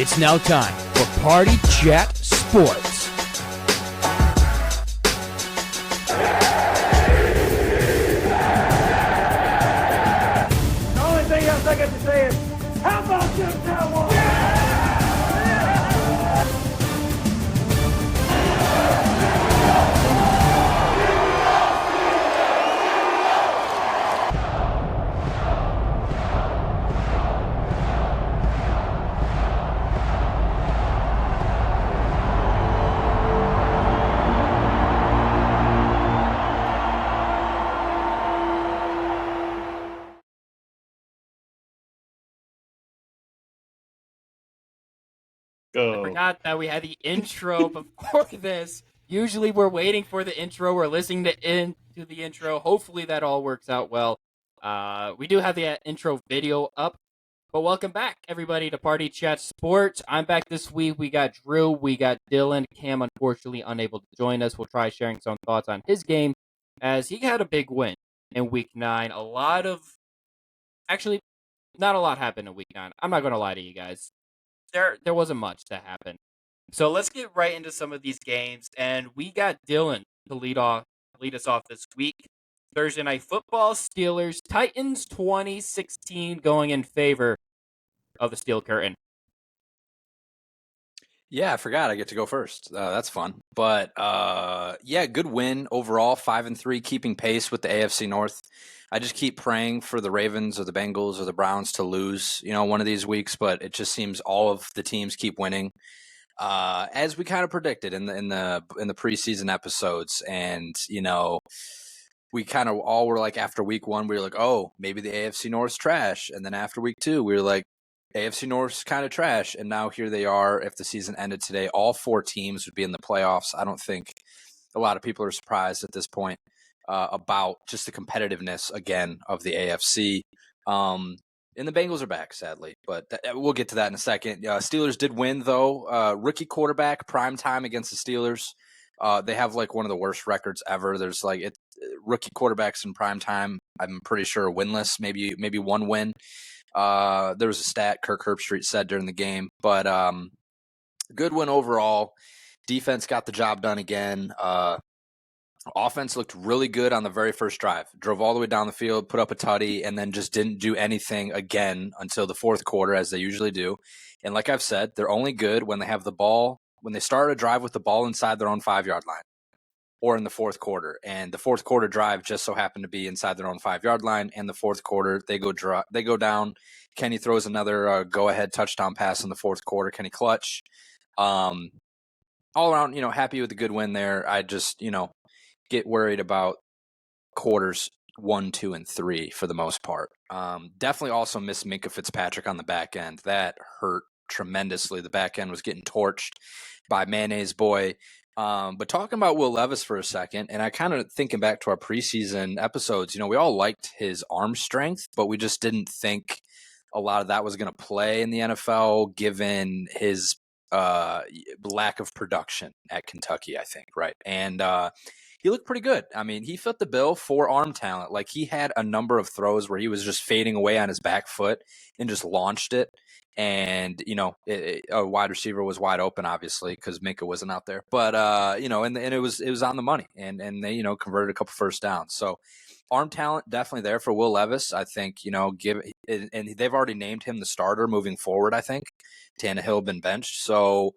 It's now time for Party Chat Sports. The only thing else I got to say is, how about them Cowboys? I forgot that we had the intro before this. Usually we're waiting for the intro. We're listening to the intro. Hopefully that all works out well. We do have the intro video up. But welcome back, everybody, to Party Chat Sports. I'm back this week. We got Drew. We got Dylan. Cam, unfortunately, unable to join us. We'll try sharing some thoughts on his game as he had a big win in Week 9. Actually, not a lot happened in Week 9. I'm not going to lie to you guys. There wasn't much that happened. So let's get right into some of these games. And we got Dylan to lead us off this week. Thursday Night Football, Steelers, Titans 2016 going in favor of the Steel Curtain. Yeah, I forgot I get to go first. That's fun. But yeah, good win overall, 5-3, keeping pace with the AFC North. I just keep praying for the Ravens or the Bengals or the Browns to lose, one of these weeks. But it just seems all of the teams keep winning, as we kind of predicted in the preseason episodes. And we kind of all were like, after week 1, we were like, oh, maybe the AFC North's trash. And then after week 2, we were like, AFC North's kind of trash. And now here they are. If the season ended today, all 4 teams would be in the playoffs. I don't think a lot of people are surprised at this point about just the competitiveness, again, of the AFC. And the Bengals are back, sadly. But we'll get to that in a second. Steelers did win, though. Rookie quarterback, prime time against the Steelers. They have like one of the worst records ever. There's rookie quarterbacks in prime time, I'm pretty sure, winless, maybe one win. There was a stat Kirk Herbstreit said during the game, but good win overall. Defense got the job done again. Offense looked really good on the very first drive. Drove all the way down the field, put up a tutty, and then just didn't do anything again until the fourth quarter, as they usually do. And like I've said, they're only good when they have the ball, when they start a drive with the ball inside their own 5-yard line or in the fourth quarter. And the fourth quarter drive just so happened to be inside their own 5-yard line. And the fourth quarter, they go down. Kenny throws another go-ahead touchdown pass in the fourth quarter. Kenny clutch. All around, happy with the good win there. I just, get worried about quarters 1, 2, and 3 for the most part. Definitely also miss Minkah Fitzpatrick on the back end. That hurt tremendously. The back end was getting torched by Mayonnaise Boy. But talking about Will Levis for a second, and I kind of thinking back to our preseason episodes, we all liked his arm strength, but we just didn't think a lot of that was going to play in the NFL given his lack of production at Kentucky, I think, right? And he looked pretty good. I mean, he fit the bill for arm talent. Like, he had a number of throws where he was just fading away on his back foot and just launched it. And, a wide receiver was wide open, obviously, because Minkah wasn't out there. But, and it was on the money. And they, converted a couple first downs. So arm talent definitely there for Will Levis. I think, and they've already named him the starter moving forward, I think. Tannehill been benched. So,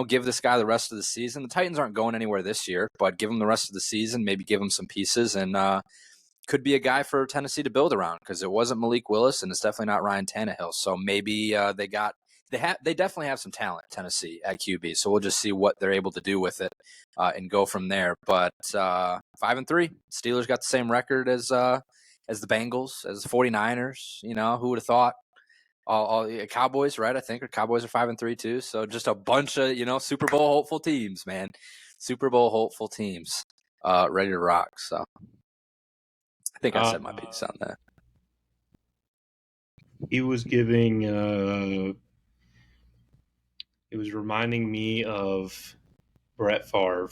give this guy the rest of the season. The Titans aren't going anywhere this year, but give him the rest of the season, maybe give him some pieces, and could be a guy for Tennessee to build around, because it wasn't Malik Willis and it's definitely not Ryan Tannehill. So maybe they definitely have some talent, Tennessee, at QB. So we'll just see what they're able to do with it and go from there. But 5-3, Steelers got the same record as the Bengals, as the 49ers. Who would have thought? All Cowboys, right? I think Cowboys are 5-3 too. So just a bunch of Super Bowl hopeful teams, man. Super Bowl hopeful teams, ready to rock. So I think I said my piece on that. He was giving. It was reminding me of Brett Favre.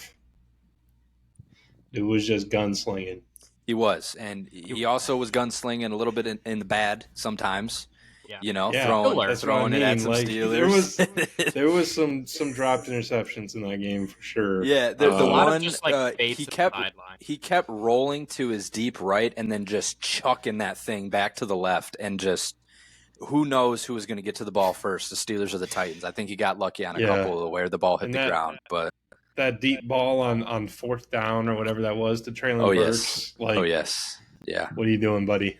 It was just gunslinging. He was, and he also was gunslinging a little bit in the bad sometimes. Yeah. throwing it at some Steelers. There was some dropped interceptions in that game for sure. Yeah, There's a lot one, of just like he kept rolling to his deep right and then just chucking that thing back to the left, and just who knows who was going to get to the ball first, the Steelers or the Titans. I think he got lucky on a couple of where the ball hit the ground, but that deep ball on fourth down or whatever that was to Traylon Burks. Yeah. What are you doing, buddy?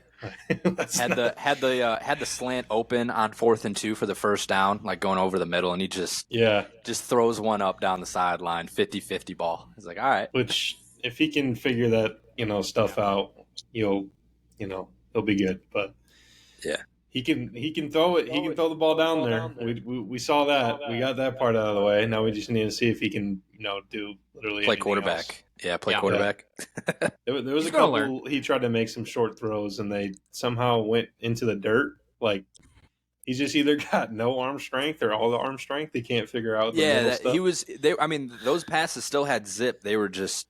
had the slant open on 4th and 2 for the first down, like going over the middle, and he just throws one up down the sideline, 50-50 ball. He's like, all right. Which, if he can figure that stuff out, he'll be good. But he can throw it. He can throw the ball down there. We saw that. We got that part out of the way. Now we just need to see if he can do literally play quarterback. Else. Yeah, play quarterback. There was a couple. He tried to make some short throws, and they somehow went into the dirt. Like he's just either got no arm strength or all the arm strength. He can't figure out. Those passes still had zip. They were just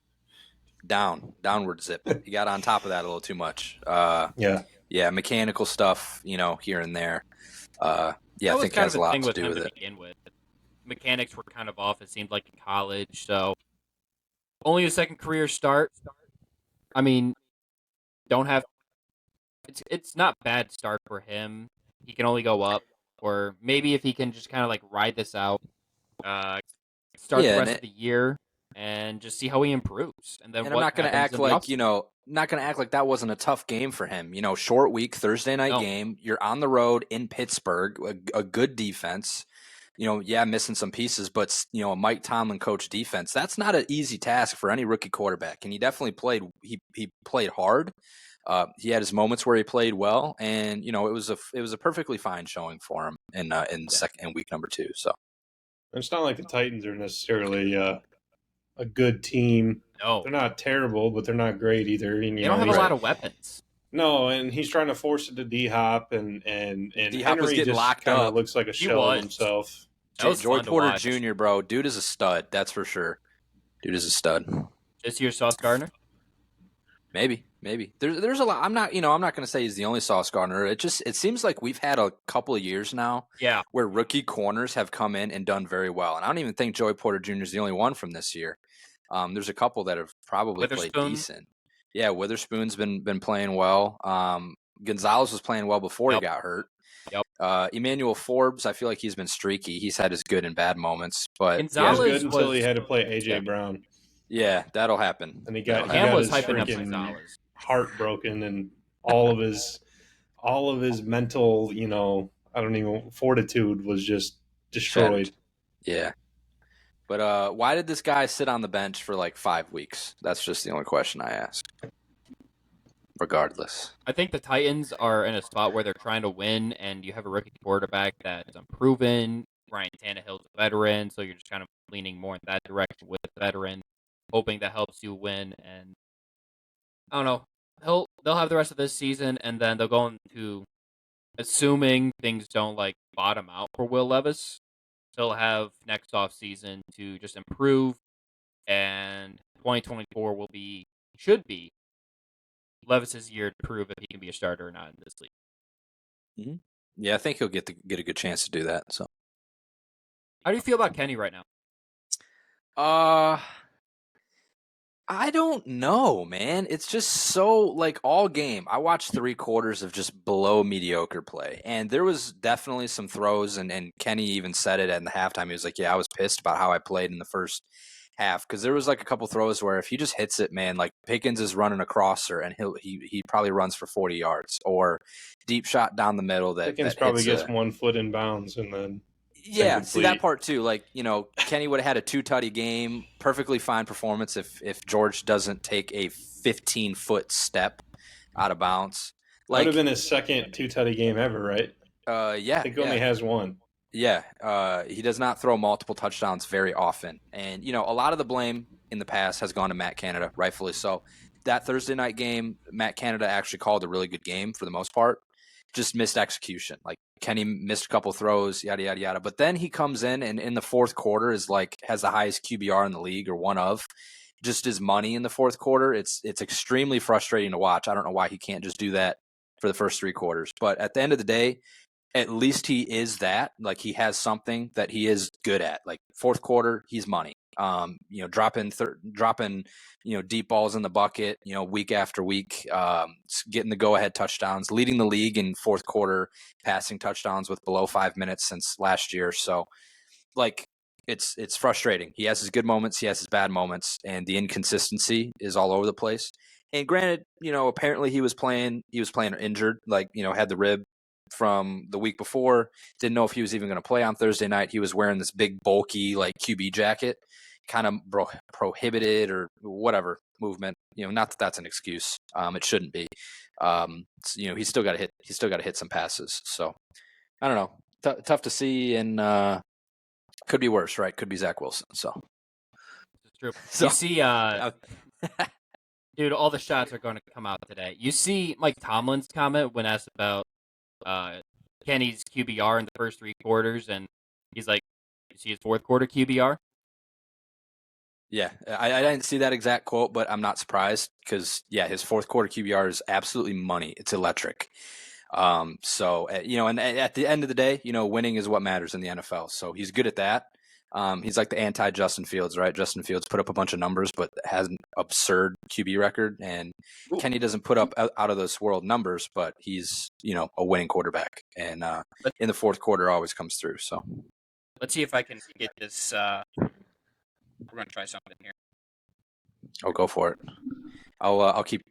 downward zip. He got on top of that a little too much. Mechanical stuff, here and there. I think has a lot to do with it. Mechanics were kind of off. It seemed like in college, so. Only a second career start. I mean, it's not bad start for him. He can only go up, or maybe if he can just kind of like ride this out, start the rest of the year, and just see how he improves. And then I'm not going to act like not going to act like that wasn't a tough game for him. Short week, Thursday night game. You're on the road in Pittsburgh, a good defense. Missing some pieces, but a Mike Tomlin coach defense, that's not an easy task for any rookie quarterback. And he definitely played. He played hard. He had his moments where he played well, and it was a perfectly fine showing for him in week number 2. So it's not like the Titans are necessarily a good team. No, they're not terrible, but they're not great either. And, they don't have a lot of weapons. No, and he's trying to force it to D-Hop, and D-Hop was getting just locked up. Looks like a shell of himself. Joy Porter Jr., bro, dude is a stud. That's for sure. Dude is a stud. This year's Sauce Gardner? Maybe. There's a lot. I'm not going to say he's the only Sauce Gardner. It seems like we've had a couple of years now, where rookie corners have come in and done very well. And I don't even think Joy Porter Jr. is the only one from this year. There's a couple that have probably played decent. Yeah, Witherspoon's been playing well. Gonzalez was playing well before he got hurt. Yep. Emmanuel Forbes, I feel like he's been streaky. He's had his good and bad moments, but Gonzalez he was good until he had to play AJ Brown. Yeah, that'll happen. And he got his freaking heart broken, and all of his mental, fortitude was just destroyed. Yeah. But why did this guy sit on the bench for like 5 weeks? That's just the only question I ask. Regardless, I think the Titans are in a spot where they're trying to win, and you have a rookie quarterback that is unproven. Ryan Tannehill's a veteran, so you're just kind of leaning more in that direction with the veteran, hoping that helps you win. And I don't know, they'll have the rest of this season, and then they'll go into, assuming things don't like bottom out for Will Levis, they'll have next off season to just improve, and 2024 should be Levis's year to prove if he can be a starter or not in this league. Mm-hmm. Yeah, I think he'll get a good chance to do that. So, how do you feel about Kenny right now? I don't know, man. It's just so like all game. I watched 3 quarters of just below mediocre play, and there was definitely some throws, and Kenny even said it at the halftime. He was like, "Yeah, I was pissed about how I played in the first half," because there was like a couple throws where if he just hits it, man, like Pickens is running a crosser and he probably runs for 40 yards, or deep shot down the middle that Pickens probably gets 1 foot in bounds and then see that part too. Like, Kenny would have had a 2-tutty game, perfectly fine performance if George doesn't take a 15-foot step out of bounds. Like, that would have been his second 2-tutty game ever, right? Yeah. I think he only has 1. Yeah, he does not throw multiple touchdowns very often. And, a lot of the blame in the past has gone to Matt Canada, rightfully so. That Thursday night game, Matt Canada actually called a really good game for the most part. Just missed execution. Like, Kenny missed a couple throws, yada, yada, yada. But then he comes in, and in the fourth quarter has the highest QBR in the league, or one of. Just his money in the fourth quarter. It's extremely frustrating to watch. I don't know why he can't just do that for the first 3 quarters. But at the end of the day, at least he is that. Like, he has something that he is good at. Like, fourth quarter, he's money. Dropping deep balls in the bucket, week after week, getting the go-ahead touchdowns, leading the league in fourth quarter passing touchdowns with below 5 minutes since last year. So, like, it's frustrating. He has his good moments, he has his bad moments, and the inconsistency is all over the place. And granted, apparently he was playing injured, like, had the rib from the week before. Didn't know if he was even going to play on Thursday night. He was wearing this big, bulky, like, QB jacket, kind of prohibited or whatever movement. Not that that's an excuse. It shouldn't be. He's still got to hit some passes. So I don't know. Tough to see, and could be worse, right? Could be Zach Wilson. So it's true. So, you see, dude, all the shots are going to come out today. You see Mike Tomlin's comment when asked about Kenny's QBR in the first three quarters, and he's like, "You see his fourth quarter QBR?" Yeah, I didn't see that exact quote, but I'm not surprised because, his fourth quarter QBR is absolutely money. It's electric. So, and at the end of the day, winning is what matters in the NFL. So he's good at that. He's like the anti-Justin Fields, right? Justin Fields put up a bunch of numbers, but has an absurd QB record. And Kenny doesn't put up out of this world numbers, but he's, a winning quarterback. And in the fourth quarter always comes through. So let's see if I can get this. We're going to try something here. Oh, go for it. I'll keep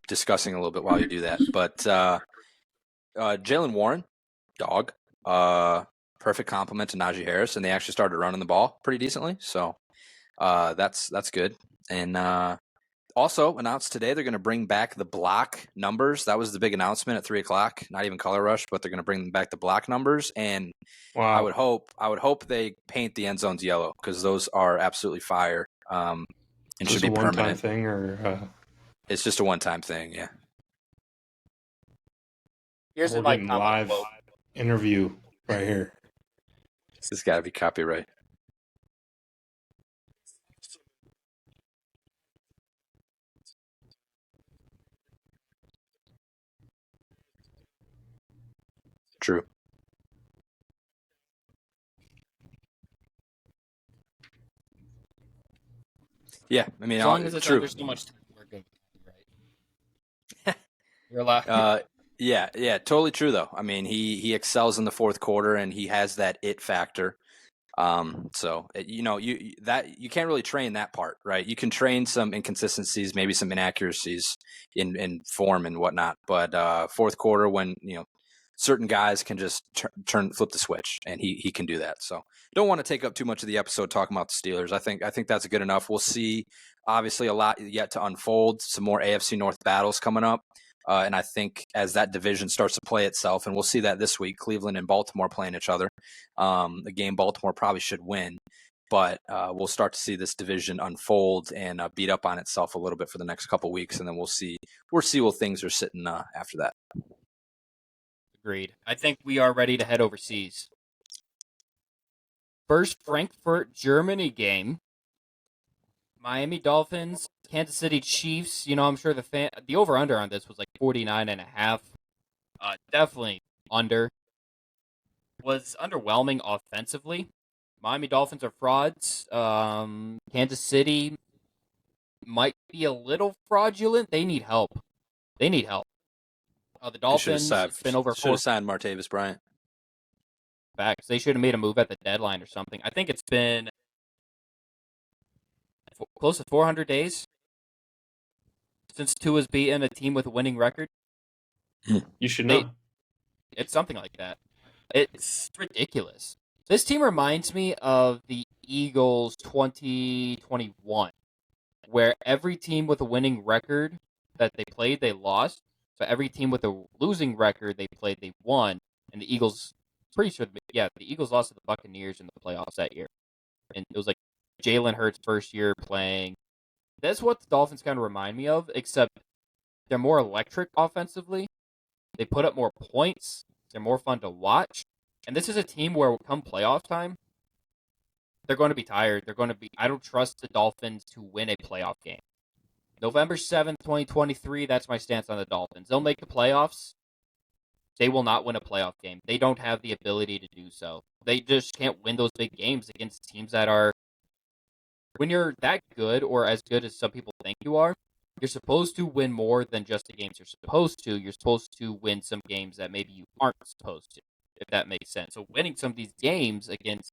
discussing a little bit while you do that. But Jaylen Warren, dog, perfect compliment to Najee Harris, and they actually started running the ball pretty decently. So that's good. And also announced today they're going to bring back the block numbers. That was the big announcement at 3:00. Not even color rush, but they're going to bring back the block numbers. And wow. I would hope they paint the end zones yellow because those are absolutely fire. And should be permanent. One-time thing, or it's just a one-time thing. Yeah. Here's a live interview right here. This has got to be copyright. True. Yeah, I mean, as long as it's true. There's so much time, we're good, right? You're allowed. Yeah, totally true though. I mean, he excels in the fourth quarter, and he has that it factor. So you can't really train that part, right? You can train some inconsistencies, maybe some inaccuracies in form and whatnot, but fourth quarter when certain guys can just flip the switch, and he can do that. So don't want to take up too much of the episode talking about the Steelers. I think that's good enough. We'll see, obviously, a lot yet to unfold, some more AFC North battles coming up. And I think as that division starts to play itself, and we'll see that this week, Cleveland and Baltimore playing each other, a game Baltimore probably should win. But we'll start to see this division unfold and beat up on itself a little bit for the next couple of weeks, and then we'll see where things are sitting after that. Agreed. I think we are ready to head overseas. First Frankfurt, Germany game. Miami Dolphins, Kansas City Chiefs. I'm sure the over-under on this was like 49.5. Definitely under. Was underwhelming offensively. Miami Dolphins are frauds. Kansas City might be a little fraudulent. They need help. The Dolphins been over should have signed Martavis Bryant. Facts. They should have made a move at the deadline or something. I think it's been close to 400 days since Tua's beaten a team with a winning record. You should know. It's something like that. It's ridiculous. This team reminds me of the Eagles 2021, where every team with a winning record that they played, they lost. So every team with a losing record they played, they won. And the Eagles, the Eagles lost to the Buccaneers in the playoffs that year. And it was like Jalen Hurts' first year playing. That's what the Dolphins kind of remind me of, except they're more electric offensively. They put up more points. They're more fun to watch. And this is a team where come playoff time, they're going to be tired. I don't trust the Dolphins to win a playoff game. November 7th, 2023, that's my stance on the Dolphins. They'll make the playoffs. they will not win a playoff game. They don't have the ability to do so. They just can't win those big games against teams that are, when you're that good or as good as some people think you are, you're supposed to win more than just the games you're supposed to. You're supposed to win some games that maybe you aren't supposed to, if that makes sense. So winning some of these games against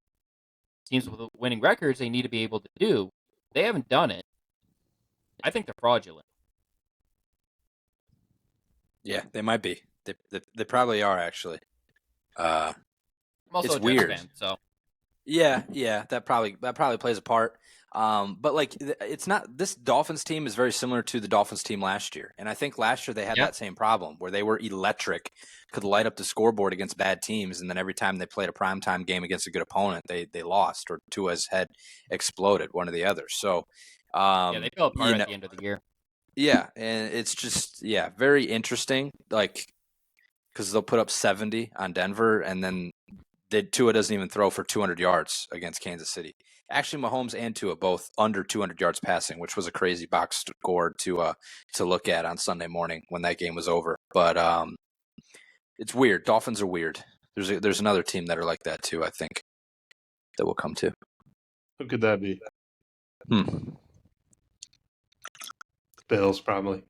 teams with winning records, they need to be able to do. They haven't done it. I think they're fraudulent. Yeah, they might be. They probably are, actually. I'm also it's a weird. Jets fan, so Yeah, that probably plays a part. But like, it's not. This Dolphins team is very similar to the Dolphins team last year, and I think last year they had that same problem where they were electric, could light up the scoreboard against bad teams, and then every time they played a primetime game against a good opponent, they lost, or Tua's head exploded, one or the other. So, they fell apart at the end of the year. Yeah, and it's just very interesting, like, because they'll put up 70 on Denver, and then Tua doesn't even throw for 200 yards against Kansas City. Actually, Mahomes and Tua both under 200 yards passing, which was a crazy box score to look at on Sunday morning when that game was over. But it's weird. Dolphins are weird. There's another team that are like that too, I think, that we'll come to. Who could that be? The Bills, probably.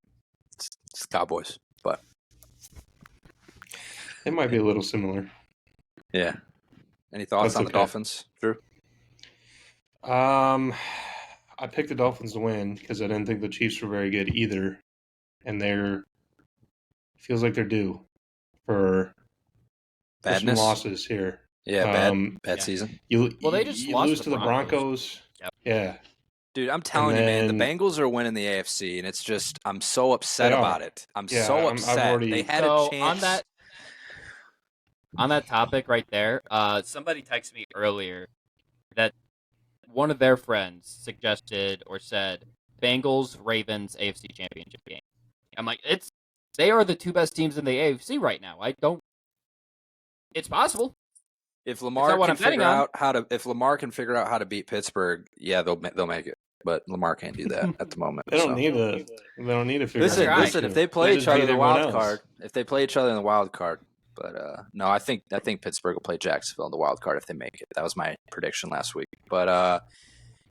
It's Cowboys, but it might be a little similar. Yeah. Any thoughts on the Dolphins, Drew? I picked the Dolphins to win because I didn't think the Chiefs were very good either, and feels like they're due for some losses here. Yeah, bad season. They just lose to the Broncos. Yep. Yeah. Dude, I'm telling you, man, the Bengals are winning the AFC, and it's just, I'm so upset about it. I'm so upset. They had a chance. On that topic right there, somebody texted me earlier that one of their friends suggested or said Bengals Ravens AFC Championship game. I'm like, they are the two best teams in the AFC right now. It's possible. If Lamar can figure out how to beat Pittsburgh, they'll make it. But Lamar can't do that at the moment. They don't need to figure it out. Listen, if they play each other in the wild card, but no, I think Pittsburgh will play Jacksonville in the wild card if they make it. That was my prediction last week. But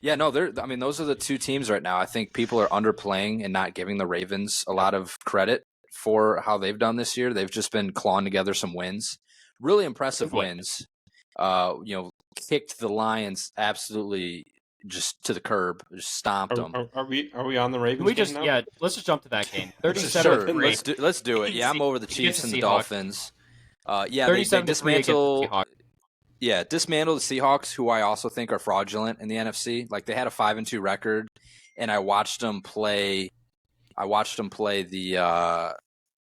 those are the two teams right now. I think people are underplaying and not giving the Ravens a lot of credit for how they've done this year. They've just been clawing together some wins, really impressive wins. Kicked the Lions absolutely just to the curb, just stomped them. Are we on the Ravens? Let's just jump to that game. 37-3. Let's do it. Yeah, I'm over the Chiefs and the Dolphins. They dismantled the Seahawks, who I also think are fraudulent in the NFC. Like, they had a 5-2 record, and I watched them play the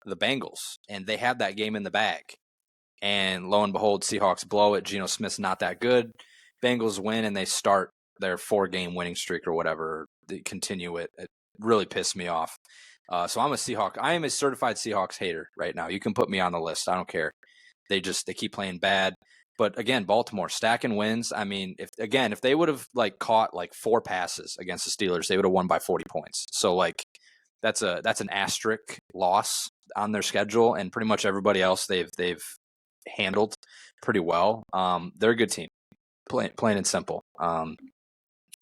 Bengals, and they had that game in the bag. And lo and behold, Seahawks blow it. Geno Smith's not that good. Bengals win, and they start their 4-game winning streak or whatever. They continue it. It really pissed me off. So I'm a Seahawk. I am a certified Seahawks hater right now. You can put me on the list. I don't care. They keep playing bad. But again, Baltimore stacking wins. I mean, if they would have caught 4 passes against the Steelers, they would have won by 40 points. So that's an asterisk loss on their schedule, and pretty much everybody else they've handled pretty well. They're a good team, plain and simple.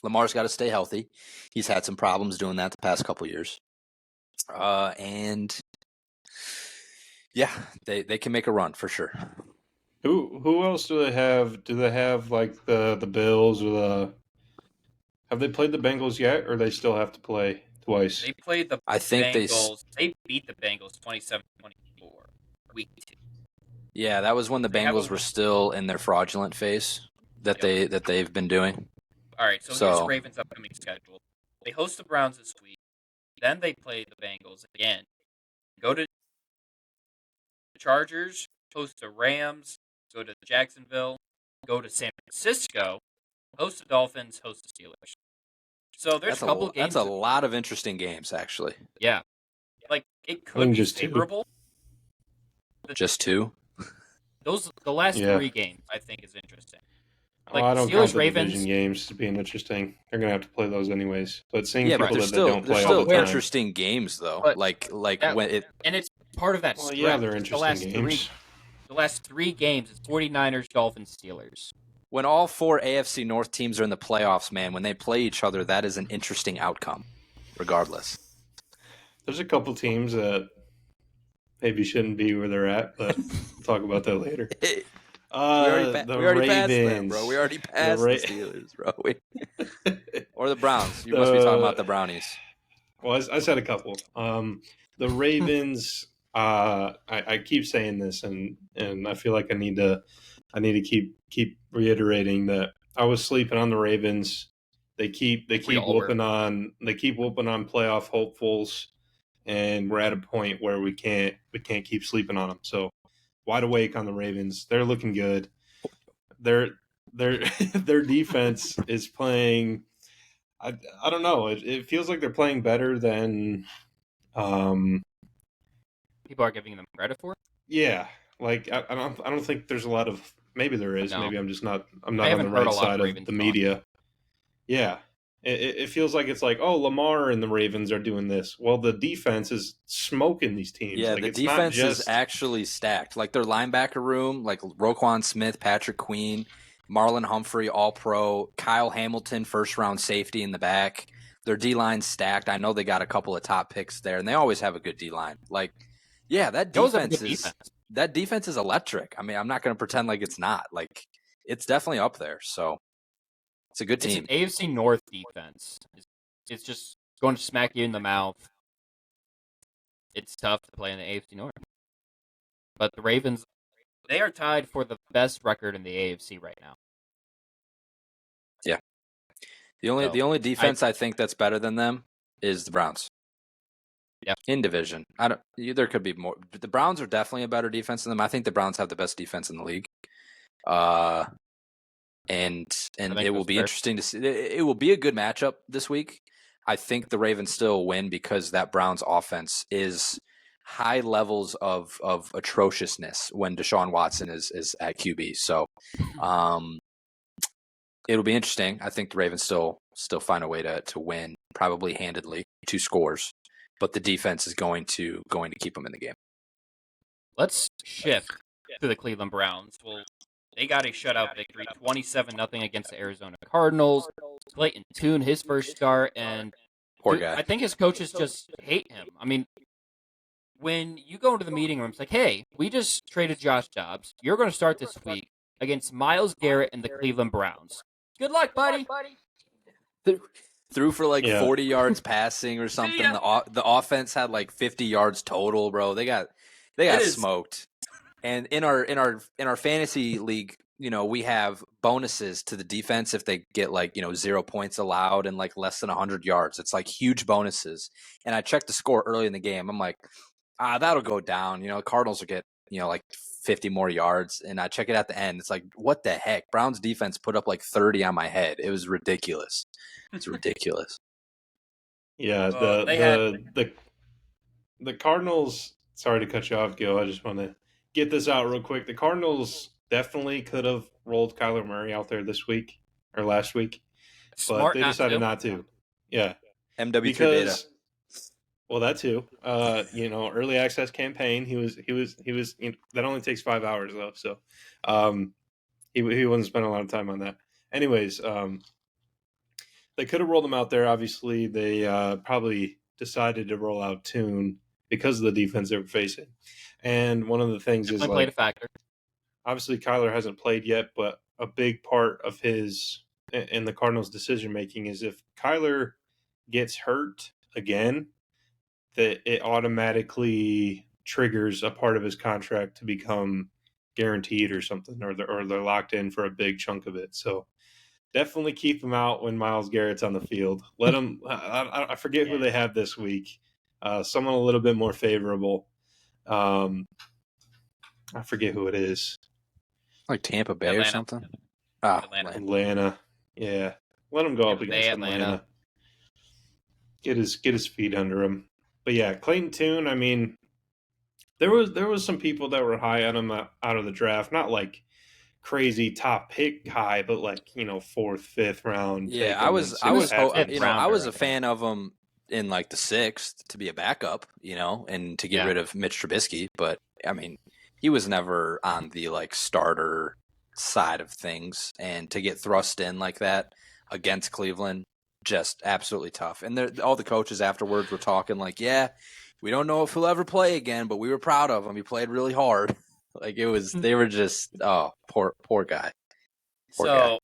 Lamar's got to stay healthy. He's had some problems doing that the past couple years. And they can make a run for sure. Who else do they have? Do they have the Bills or have they played the Bengals yet, or they still have to play twice? They played the Bengals. They beat the Bengals 27-24 week 2. Yeah, that was when the Bengals were still in their fraudulent phase that they've been doing. All right, so here's Ravens' upcoming schedule. They host the Browns this week. Then they play the Bengals again. Go to the Chargers, host the Rams, go to Jacksonville, go to San Francisco, host the Dolphins, host the Steelers. So there's a couple of games. That's a lot of interesting games, actually. Yeah. It could be favorable. Just 2? The last 3 games, I think, is interesting. I don't count the division games as being interesting. They're going to have to play those anyways. But seeing people that they don't play all the time. Interesting games, though. And it's part of that stretch. They're interesting games. The last 3 games, it's 49ers, Dolphins, Steelers. When all 4 AFC North teams are in the playoffs, man, when they play each other, that is an interesting outcome, regardless. There's a couple teams that maybe shouldn't be where they're at, but we'll talk about that later. We already passed them, bro. We already passed the Steelers, bro. Or the Browns. You must be talking about the Brownies. Well, I said a couple. The Ravens. I keep saying this, and I feel like I need to keep reiterating that I was sleeping on the Ravens. They keep whooping on playoff hopefuls, and we're at a point where we can't keep sleeping on them. So wide awake on the Ravens. They're looking good. Their defense is playing. I don't know. It feels like they're playing better than people are giving them credit for. Yeah, like I don't think there's a lot of. Maybe there is. No. Maybe I'm not on the right side of the media. Yeah, it feels like it's like, oh, Lamar and the Ravens are doing this. Well, the defense is smoking these teams. Yeah, like, the defense is actually stacked. Like their linebacker room, like Roquan Smith, Patrick Queen, Marlon Humphrey, All-Pro, Kyle Hamilton, first-round safety in the back. Their D-line's stacked. I know they got a couple of top picks there, and they always have a good D-line. Like, yeah, that defense is electric. I mean, I'm not going to pretend like it's not. Like, it's definitely up there. So, it's a good team. It's an AFC North defense. It's just going to smack you in the mouth. It's tough to play in the AFC North. But the Ravens, they are tied for the best record in the AFC right now. Yeah. The only defense I think that's better than them is the Browns. Yeah. In division. There could be more. The Browns are definitely a better defense than them. I think the Browns have the best defense in the league. And it will be interesting to see. It will be a good matchup this week. I think the Ravens still win because that Browns offense is high levels of atrociousness when Deshaun Watson is at QB. So it'll be interesting. I think the Ravens still find a way to win, probably handedly, 2 scores. But the defense is going to keep them in the game. Let's shift to the Cleveland Browns. Well, they got a shutout victory, 27-0 against the Arizona Cardinals. Clayton Tune, his first start, and poor guy. I think his coaches just hate him. I mean, when you go into the meeting room, it's like, hey, we just traded Josh Dobbs. You're going to start this week against Myles Garrett and the Cleveland Browns. Good luck, buddy. Threw for 40 yards passing or something. The offense had 50 yards total, bro. They got smoked. And in our fantasy league, we have bonuses to the defense if they get 0 points allowed and less than 100 yards. It's huge bonuses. And I checked the score early in the game. I'm like, that'll go down. Cardinals will get 50 more yards. And I check it at the end. It's like, what the heck? Browns defense put up 30 on my head. It was ridiculous. It's ridiculous. Yeah, the Cardinals. Sorry to cut you off, Gil. I just want to get this out real quick. The Cardinals definitely could have rolled Kyler Murray out there this week or last week, but they decided not to. Yeah, MW3 beta. Well, that too. Early access campaign. He was. That only takes 5 hours though, so he wouldn't spend a lot of time on that. Anyways, they could have rolled him out there. Obviously, they probably decided to roll out Tune because of the defense they were facing. And one of the things is played a factor. Obviously, Kyler hasn't played yet, but a big part of his and the Cardinals' decision making is if Kyler gets hurt again, that it automatically triggers a part of his contract to become guaranteed or something, or they're locked in for a big chunk of it. So definitely keep him out when Myles Garrett's on the field. Let him. I forget who they have this week. Someone a little bit more favorable. I forget who it is. Like Tampa Bay or something. Atlanta. Yeah, let him go up against Atlanta. Get his feet under him. But yeah, Clayton Tune. I mean, there was some people that were high on him out of the draft. Not crazy top pick high, but 4th, 5th round. Yeah, I was a fan of him in the 6th to be a backup, and to get rid of Mitch Trubisky. But I mean, he was never on the like starter side of things, and to get thrust in like that against Cleveland, just absolutely tough. And all the coaches afterwards were talking like, yeah, we don't know if he'll ever play again, but we were proud of him. He played really hard. Like they were just, oh, poor guy. Poor guy.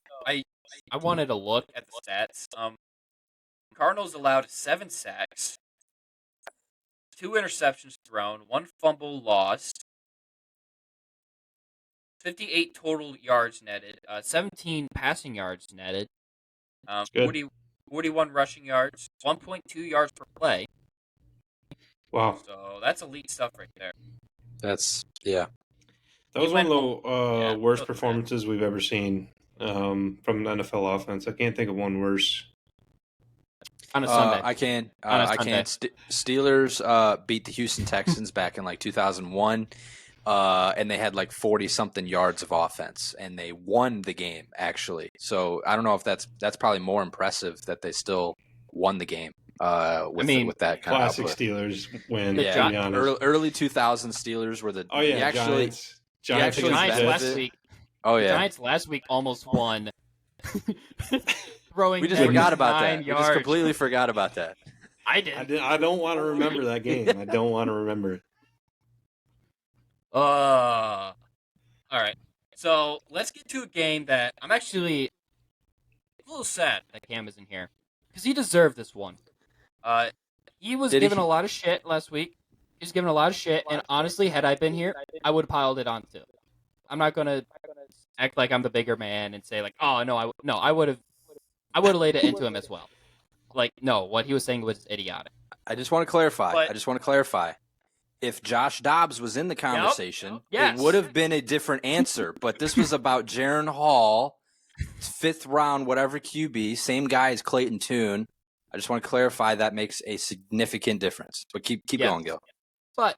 I wanted to look at the stats. Cardinals allowed 7 sacks, 2 interceptions thrown, 1 fumble lost, 58 total yards netted, 17 passing yards netted, 41 rushing yards, 1.2 yards per play. Wow. So that's elite stuff right there. Yeah. That was one of the worst performances we've ever seen from the NFL offense. I can't think of one worse. On a Sunday. I can. Steelers beat the Houston Texans back in like 2001, and they had like 40-something yards of offense, and they won the game, actually. So I don't know if that's probably more impressive that they still won the game with that kind classic of output. Steelers win. Yeah, early 2000 Steelers were the Giants last week. Oh yeah, Giants last week almost won. We just forgot about that. We just completely forgot about that. I did. I don't want to remember that game. I don't want to remember it. All right. So let's get to a game that I'm actually a little sad that Cam isn't here because he deserved this one. He was given a lot of shit last week. He was given a lot of shit, and honestly, had I been here, I would have piled it on too. I'm not gonna act like I'm the bigger man and say like, oh no, I would have laid it into him as well. Like, no, what he was saying was idiotic. I just want to clarify. If Josh Dobbs was in the conversation, it would have been a different answer. But this was about Jaron Hall, 5th round, whatever QB, same guy as Clayton Tune. I just want to clarify that makes a significant difference. But keep going, Gil. But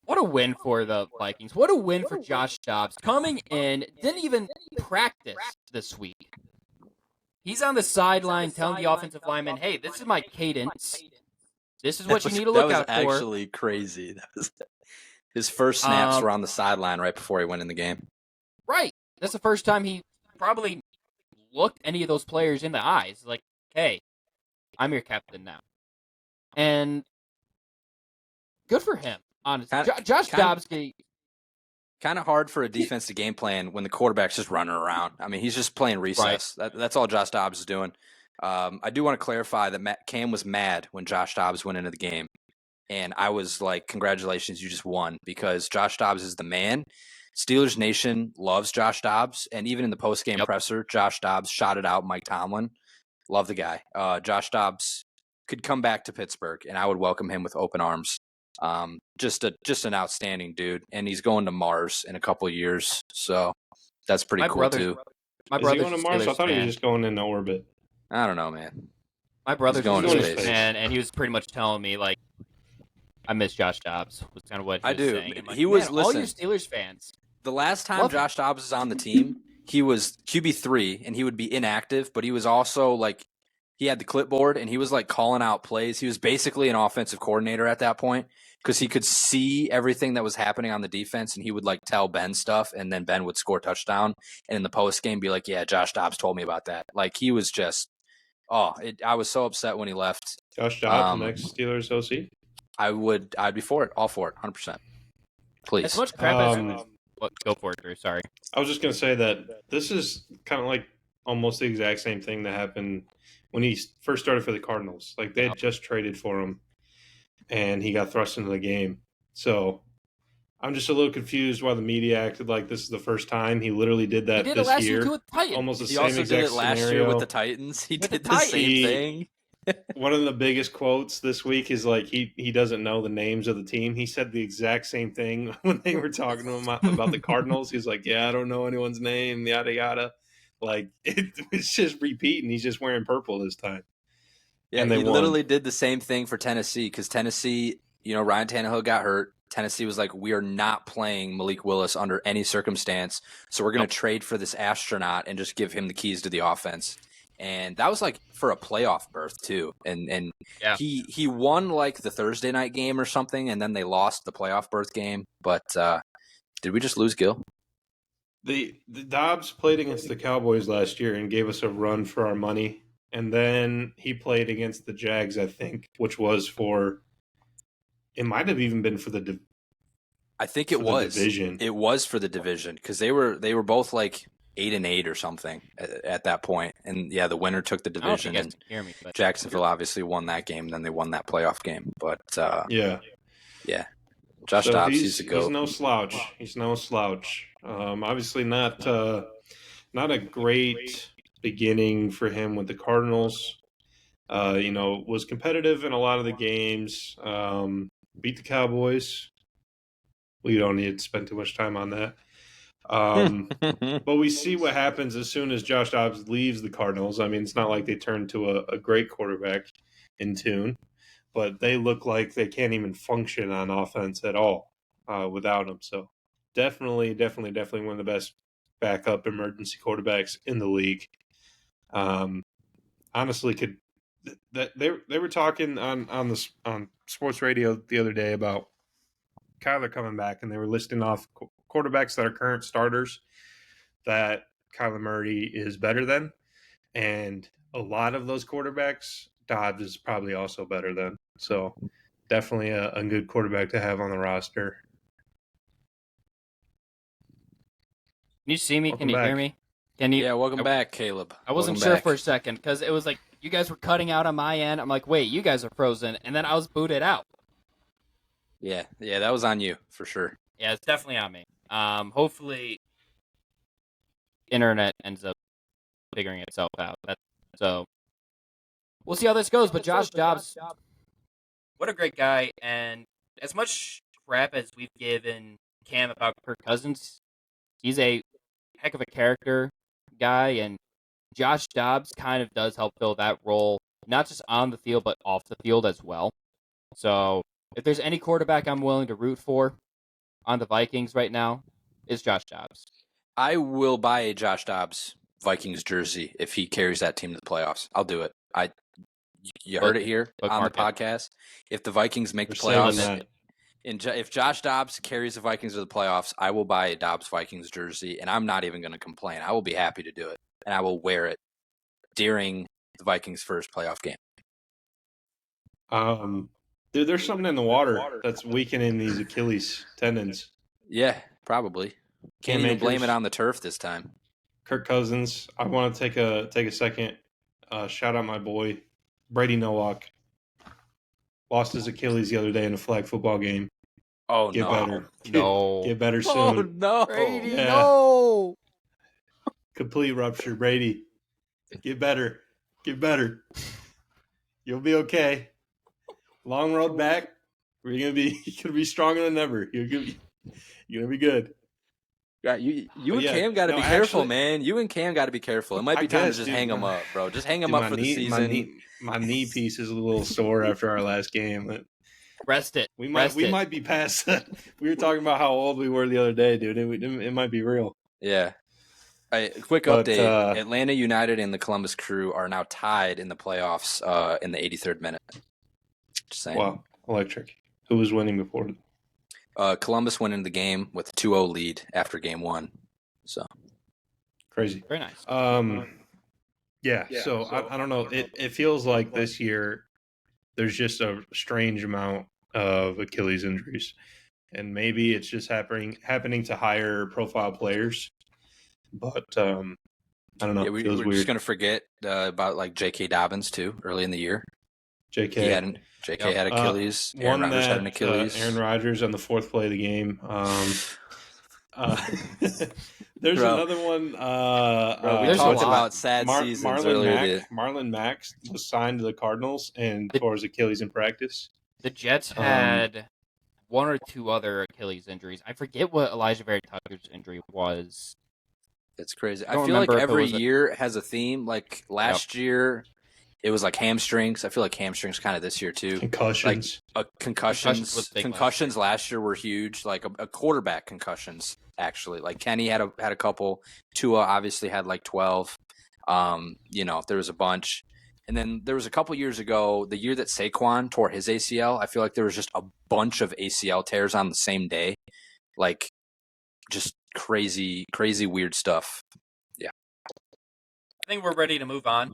what a win for the Vikings. What a win for Josh Dobbs. Coming in, didn't even practice this week. He's on the sideline telling the offensive lineman, hey, this is my cadence. This is what you need to look out for. That was actually crazy. That was his first snaps were on the sideline right before he went in the game. Right. That's the first time he probably looked any of those players in the eyes. Like, hey, I'm your captain now. And good for him, honestly. Josh Dobbs. Kind of hard for a defense to game plan when the quarterback's just running around. I mean, he's just playing recess. Right. That's all Josh Dobbs is doing. I do want to clarify that Cam was mad when Josh Dobbs went into the game. And I was like, congratulations, you just won. Because Josh Dobbs is the man. Steelers Nation loves Josh Dobbs. And even in the post-game presser, Josh Dobbs shouted out Mike Tomlin. Love the guy. Josh Dobbs could come back to Pittsburgh, and I would welcome him with open arms. Just an outstanding dude. And he's going to Mars in a couple of years. So that's pretty cool, too. Is he going to Mars? I thought he was just going into orbit. I don't know, man. My brother's going to space, and he was pretty much telling me, like, I miss Josh Dobbs, was kind of what he was saying. Like, all you Steelers fans. The last time Josh Dobbs was on the team, he was QB3, and he would be inactive, but he was also, like, he had the clipboard, and he was, like, calling out plays. He was basically an offensive coordinator at that point because he could see everything that was happening on the defense, and he would, like, tell Ben stuff, and then Ben would score touchdown, and in the postgame be like, yeah, Josh Dobbs told me about that. Like, he was just I was so upset when he left. Josh Dobbs, the next Steelers OC? I'd be for it, all for it, 100%. Please. As much crap as go for it, Drew. Sorry. I was just going to say that this is kind of like almost the exact same thing that happened when he first started for the Cardinals. Like, they had just traded for him, and he got thrust into the game. So I'm just a little confused why the media acted like this is the first time. He literally did that this year. Almost the same exact scenario. He also did it last year with the Titans. He did the same thing. One of the biggest quotes this week is like he doesn't know the names of the team. He said the exact same thing when they were talking to him about the Cardinals. He's like, yeah, I don't know anyone's name, yada, yada. Like, it's just repeating. He's just wearing purple this time. Yeah, and he literally did the same thing for Tennessee because Tennessee, Ryan Tannehill got hurt. Tennessee was like, we are not playing Malik Willis under any circumstance, so we're going to trade for this astronaut and just give him the keys to the offense. And that was like for a playoff berth too. And he won like the Thursday night game or something, and then they lost the playoff berth game. But did we just lose Gil? The Dobbs played against the Cowboys last year and gave us a run for our money. And then he played against the Jags, I think, which was it might have even been for the I think it was division. It was for the division because they were both like 8-8 or something at that point. And the winner took the division. And Jacksonville obviously won that game. Then they won that playoff game. But yeah. Josh Dobbs, he's a goat. He's no slouch. He's no slouch. Obviously not a great beginning for him with the Cardinals. Was competitive in a lot of the games. Beat the Cowboys. We don't need to spend too much time on that. But we see what happens as soon as Josh Dobbs leaves the Cardinals. I mean, it's not like they turn to a great quarterback in tune, but they look like they can't even function on offense at all without him. So definitely one of the best backup emergency quarterbacks in the league. Honestly, they were talking on sports radio the other day about Kyler coming back, and they were listing off quarterbacks that are current starters that Kyler Murray is better than, and a lot of those quarterbacks, Dobbs is probably also better than. So definitely a good quarterback to have on the roster. Can you see me? Can you hear me? Can you? Yeah, welcome back, Caleb. I wasn't sure for a second because it was like you guys were cutting out on my end. I'm like, wait, you guys are frozen, and then I was booted out. Yeah, that was on you for sure. Yeah, it's definitely on me. Hopefully, internet ends up figuring itself out. So we'll see how this goes. But Josh Dobbs, what a great guy! And as much crap as we've given Cam about Kirk Cousins, he's a heck of a character guy, and Josh Dobbs kind of does help fill that role, not just on the field but off the field as well. So if there's any quarterback I'm willing to root for on the Vikings right now, it's Josh Dobbs. I will buy a Josh Dobbs Vikings jersey if he carries that team to the playoffs. I'll do it. You heard it here on the podcast. If the Vikings make the playoffs, if Josh Dobbs carries the Vikings to the playoffs, I will buy a Dobbs Vikings jersey, and I'm not even going to complain. I will be happy to do it, and I will wear it during the Vikings' first playoff game. Dude, there's something in the water that's weakening these Achilles tendons. Yeah, probably. Can't even blame it on the turf this time. Kirk Cousins. I want to take a second. Shout out my boy Brady Nowak. Lost his Achilles the other day in a flag football game. Oh, Get no. better. Get better soon. Oh, no. Brady, no. Complete rupture, Brady. Get better. Get better. You'll be okay. Long road back. You're gonna be stronger than ever. You're gonna be good. Yeah, you and Cam got to be careful, man. You and Cam got to be careful. It might be time to just hang him up, bro. Just hang him up for the season. My knee piece is a little sore after our last game. Rest it. We might be past that. We were talking about how old we were the other day, dude. It might be real. Yeah. Quick update. Atlanta United and the Columbus Crew are now tied in the playoffs in the 83rd minute. Just saying. Wow. Electric. Who was winning before? Columbus went into the game with a 2-0 lead after game one. So crazy. Very nice. So I don't know. It feels like this year there's just a strange amount of Achilles injuries. And maybe it's just happening to higher profile players. But I don't know. Yeah, we're just going to forget about like J.K. Dobbins too early in the year. J.K. had Achilles. Aaron Rodgers had an Achilles. Aaron Rodgers on the fourth play of the game. There's another one. We talked about sad seasons earlier. Marlon Mack was signed to the Cardinals and tore his Achilles in practice. The Jets had one or two other Achilles injuries. I forget what Elijah Vera Tucker's injury was. That's crazy. I feel like every year has a theme. Like last year, it was like hamstrings. I feel like hamstrings kind of this year too. Concussions. Like concussions last year were huge. Like a quarterback concussions actually. Like Kenny had a couple. Tua obviously had like 12. There was a bunch. And then there was a couple years ago, the year that Saquon tore his ACL, I feel like there was just a bunch of ACL tears on the same day. Like, just crazy, crazy weird stuff. Yeah. I think we're ready to move on.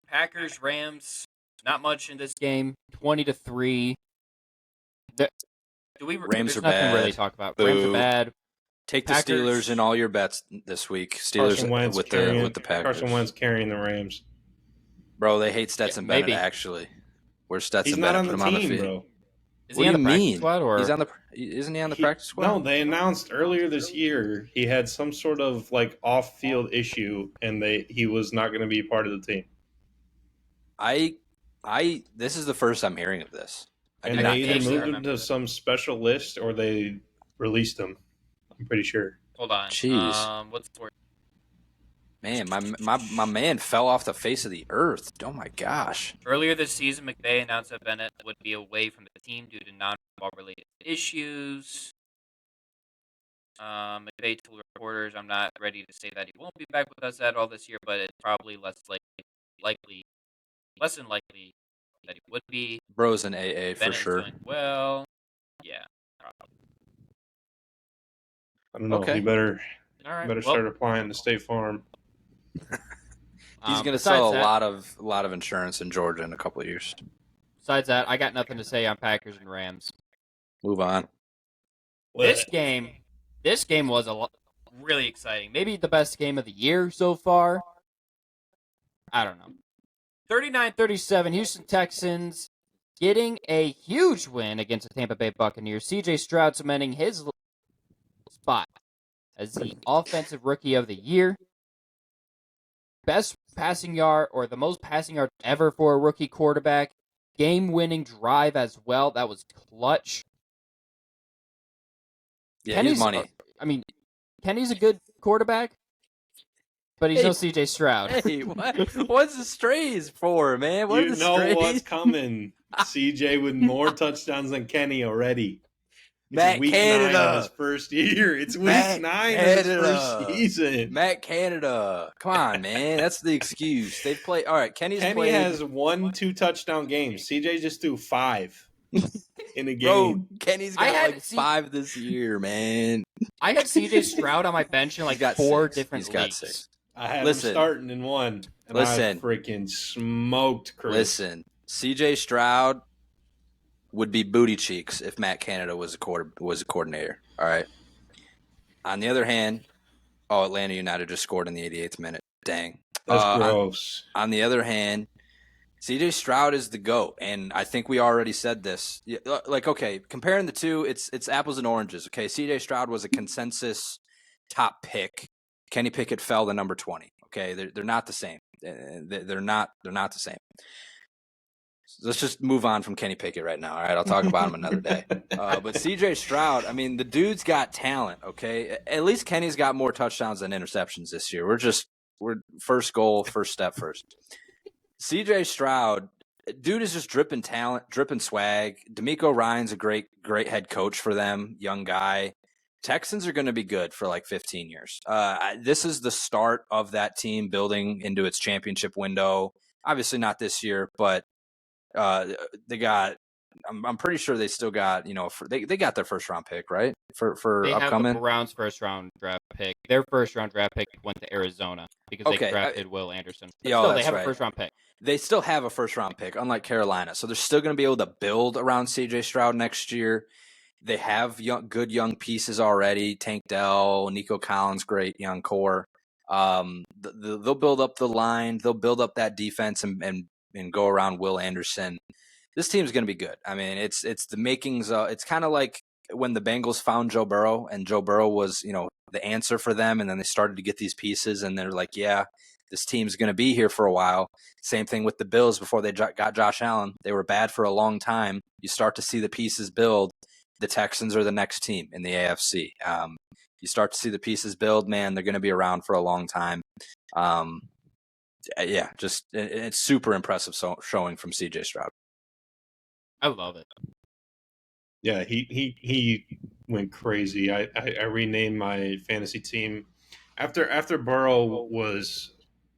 Packers, Rams, not much in this game. 20-3. Rams are nothing bad. Really talk about. Boo. Rams are bad. Take the Packers, Steelers in all your bets this week. Steelers with the Packers. Carson Wentz carrying the Rams. Bro, they hate Stetson Bennett, actually. Where's Stetson Bennett? He's not on the team, bro. Is he on the practice squad? Or? Isn't he on the practice squad? No, they announced earlier this year he had some sort of like off-field issue, and he was not going to be part of the team. This is the first I'm hearing of this. And they either moved him to some special list or they released him. I'm pretty sure. Hold on. Jeez. What's the word? Man, my man fell off the face of the earth. Oh my gosh. Earlier this season, McVay announced that Bennett would be away from the team due to non-football related issues. McVay told reporters, "I'm not ready to say that he won't be back with us at all this year, but it's probably less than likely that he would be." Bro's in AA for sure. Doing well, yeah. Probably. I don't know. Okay. He better start applying to State Farm. He's going to sell a lot of insurance in Georgia in a couple of years. Besides that, I got nothing to say on Packers and Rams. Move on. This game was really exciting. Maybe the best game of the year so far. I don't know. 39-37, Houston Texans getting a huge win against the Tampa Bay Buccaneers. C.J. Stroud cementing his spot as the offensive rookie of the year. Best passing yard, or the most passing yard ever for a rookie quarterback. Game-winning drive as well. That was clutch. Yeah, he's money. Kenny's a good quarterback, but he's no C.J. Stroud. Hey, what's the strays for, man? You know what's coming. C.J. with more touchdowns than Kenny already. Matt week Canada. 9 of his first year. It's week 9 of his first season. Matt Canada. Come on, man. That's the excuse. They've played. All right, Kenny has 1-2 touchdown games. CJ just threw 5 in a game. Bro, Kenny's got 5 this year, man. I had CJ Stroud on my bench in 4 different leagues. 6. I had him starting in 1. And I freaking smoked Chris. Listen, CJ Stroud would be booty cheeks if Matt Canada was a coordinator. All right. On the other hand, Atlanta United just scored in the 88th minute. Dang. That's gross. On the other hand, CJ Stroud is the GOAT, and I think we already said this. Okay, comparing the two, it's apples and oranges. Okay, CJ Stroud was a consensus top pick. Kenny Pickett fell to number 20. Okay, they're not the same. They're not the same. Let's just move on from Kenny Pickett right now. All right, I'll talk about him another day. But C.J. Stroud, the dude's got talent. Okay, at least Kenny's got more touchdowns than interceptions this year. We're first goal, first step first. C.J. Stroud, dude is just dripping talent, dripping swag. D'Amico Ryan's a great head coach for them, young guy. Texans are going to be good for 15 years. This is the start of that team building into its championship window. Obviously not this year, but they got. I'm pretty sure they still got. They got their first round pick, right? For they upcoming. Have the Browns' first round draft pick. Their first round draft pick went to Arizona because they drafted Will Anderson. But still, they have a first round pick. They still have a first round pick, unlike Carolina. So they're still going to be able to build around C.J. Stroud next year. They have good young pieces already. Tank Dell, Nico Collins, great young core. They'll build up the line. They'll build up that defense and go around Will Anderson. This team's going to be good. It's the makings. It's kind of like when the Bengals found Joe Burrow, and Joe Burrow was, the answer for them. And then they started to get these pieces, and they're like, yeah, this team's going to be here for a while. Same thing with the Bills before they got Josh Allen. They were bad for a long time. You start to see the pieces build. The Texans are the next team in the AFC. You start to see the pieces build, man, they're going to be around for a long time. It's super impressive showing from C.J. Stroud. I love it. Yeah, he went crazy. I renamed my fantasy team After Burrow was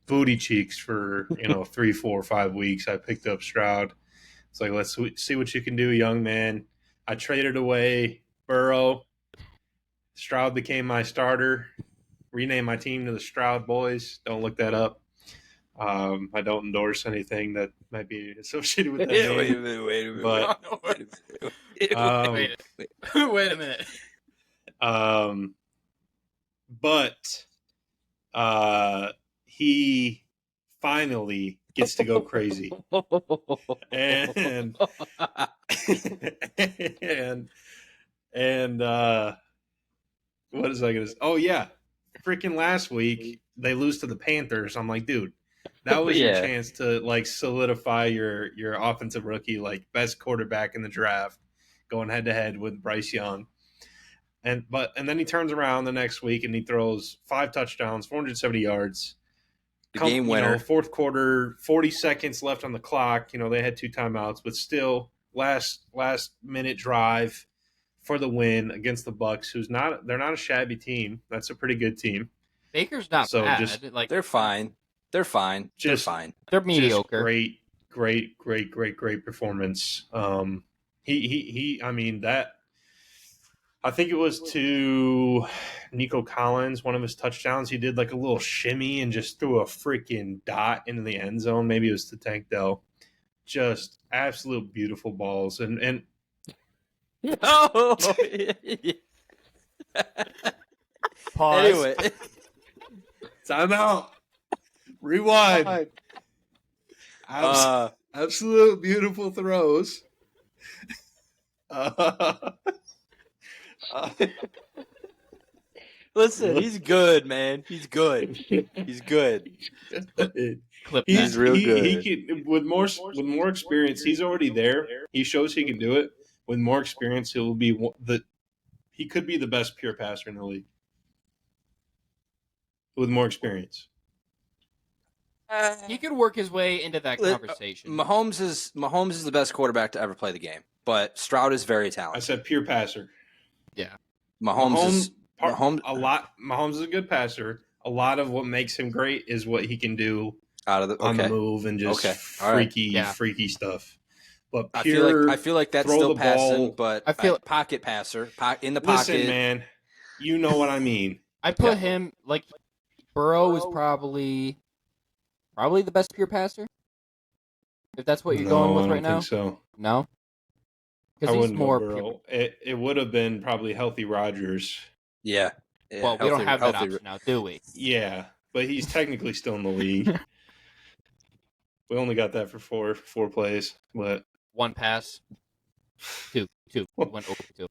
booty cheeks for 3, 4, 5 weeks, I picked up Stroud. It's like, let's see what you can do, young man. I traded away Burrow. Stroud became my starter. Renamed my team to the Stroud Boys. Don't look that up. I don't endorse anything that might be associated with that name. Wait a minute. Wait a minute. But he finally gets to go crazy. And what is I going to say? Oh, yeah. Freaking last week, they lose to the Panthers. I'm like, dude, that was your chance to, like, solidify your offensive rookie, like, best quarterback in the draft, going head-to-head with Bryce Young. And then he turns around the next week and he throws 5 touchdowns, 470 yards. The game winner. Fourth quarter, 40 seconds left on the clock. They had 2 timeouts, but still last minute drive for the win against the Bucs, they're not a shabby team. That's a pretty good team. Baker's not bad. They're fine. They're fine. They're fine. They're mediocre. Great performance. He I mean that. I think it was to Nico Collins, one of his touchdowns. He did like a little shimmy and just threw a freaking dot into the end zone. Maybe it was to Tank Dell. Just absolute beautiful balls. And oh, Pause. Anyway, time out. Rewind. Absolute beautiful throws. Listen, he's good, man. He's good. He's good. He's real good. He can, with more experience. He's already there. He shows he can do it. With more experience, he could be the best pure passer in the league. With more experience, he could work his way into that conversation. Mahomes is the best quarterback to ever play the game, but Stroud is very talented. I said pure passer. Yeah, Mahomes is a good passer. A lot of what makes him great is what he can do on the move and just freaky stuff. But I feel like that's still passing, but I feel pocket passer in the pocket. Listen, man, you know what I mean. I put him like Burrow is probably the best pure passer. If that's what you're going with right now, so no, because he's more pure. It would have been probably Healthy Rodgers. Yeah. Well, we don't have that option now, do we? Yeah, but he's technically still in the league. We only got that for four plays, but 1 pass, 2. He went 0 for 2.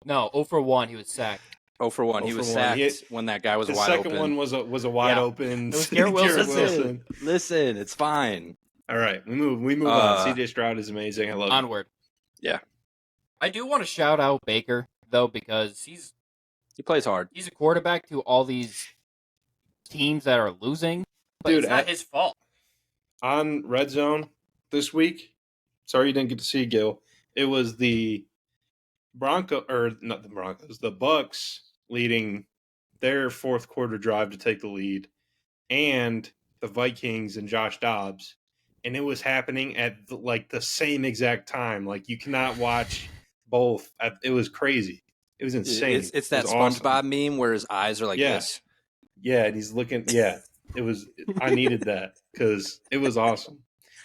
No, 0 for 1. He was sacked. 0 for 1. He was sacked when that guy was wide open. The second one was a wide open. It was Garrett Wilson. Listen, it's fine. All right, we move on. CJ Stroud is amazing. I love it. Onward. Yeah. I do want to shout out Baker though, because he plays hard. He's a quarterback to all these teams that are losing, but it's not his fault. On Red Zone this week, sorry you didn't get to see Gil. It was the the Bucs leading their fourth quarter drive to take the lead, and the Vikings and Josh Dobbs, and it was happening at the same exact time. Like, you cannot watch both. It was crazy. It was insane. It's that SpongeBob meme where his eyes are like this. Yeah, and he's looking. Yeah, it was. I needed that because it was awesome.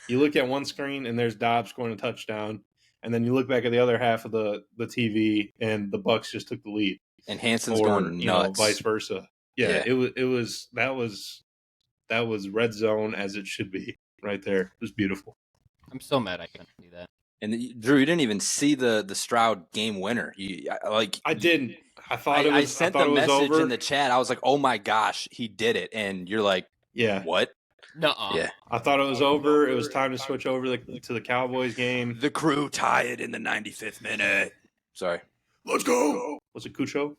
You look at one screen and there's Dobbs scoring a touchdown, and then you look back at the other half of the TV and the Bucs just took the lead. And Hanson's going nuts. Vice versa. Yeah, it was that was Red Zone as it should be right there. It was beautiful. I'm so mad I couldn't see that. And Drew, you didn't even see the Stroud game winner. I didn't. I thought I sent the message in the chat. I was like, "Oh my gosh, he did it!" And you're like, "Yeah, what?" Nuh-uh. Yeah. I thought it was over. It was time to switch over to the Cowboys game. The Crew tie it in the 95th minute. Sorry. Let's go. Was it Cucho?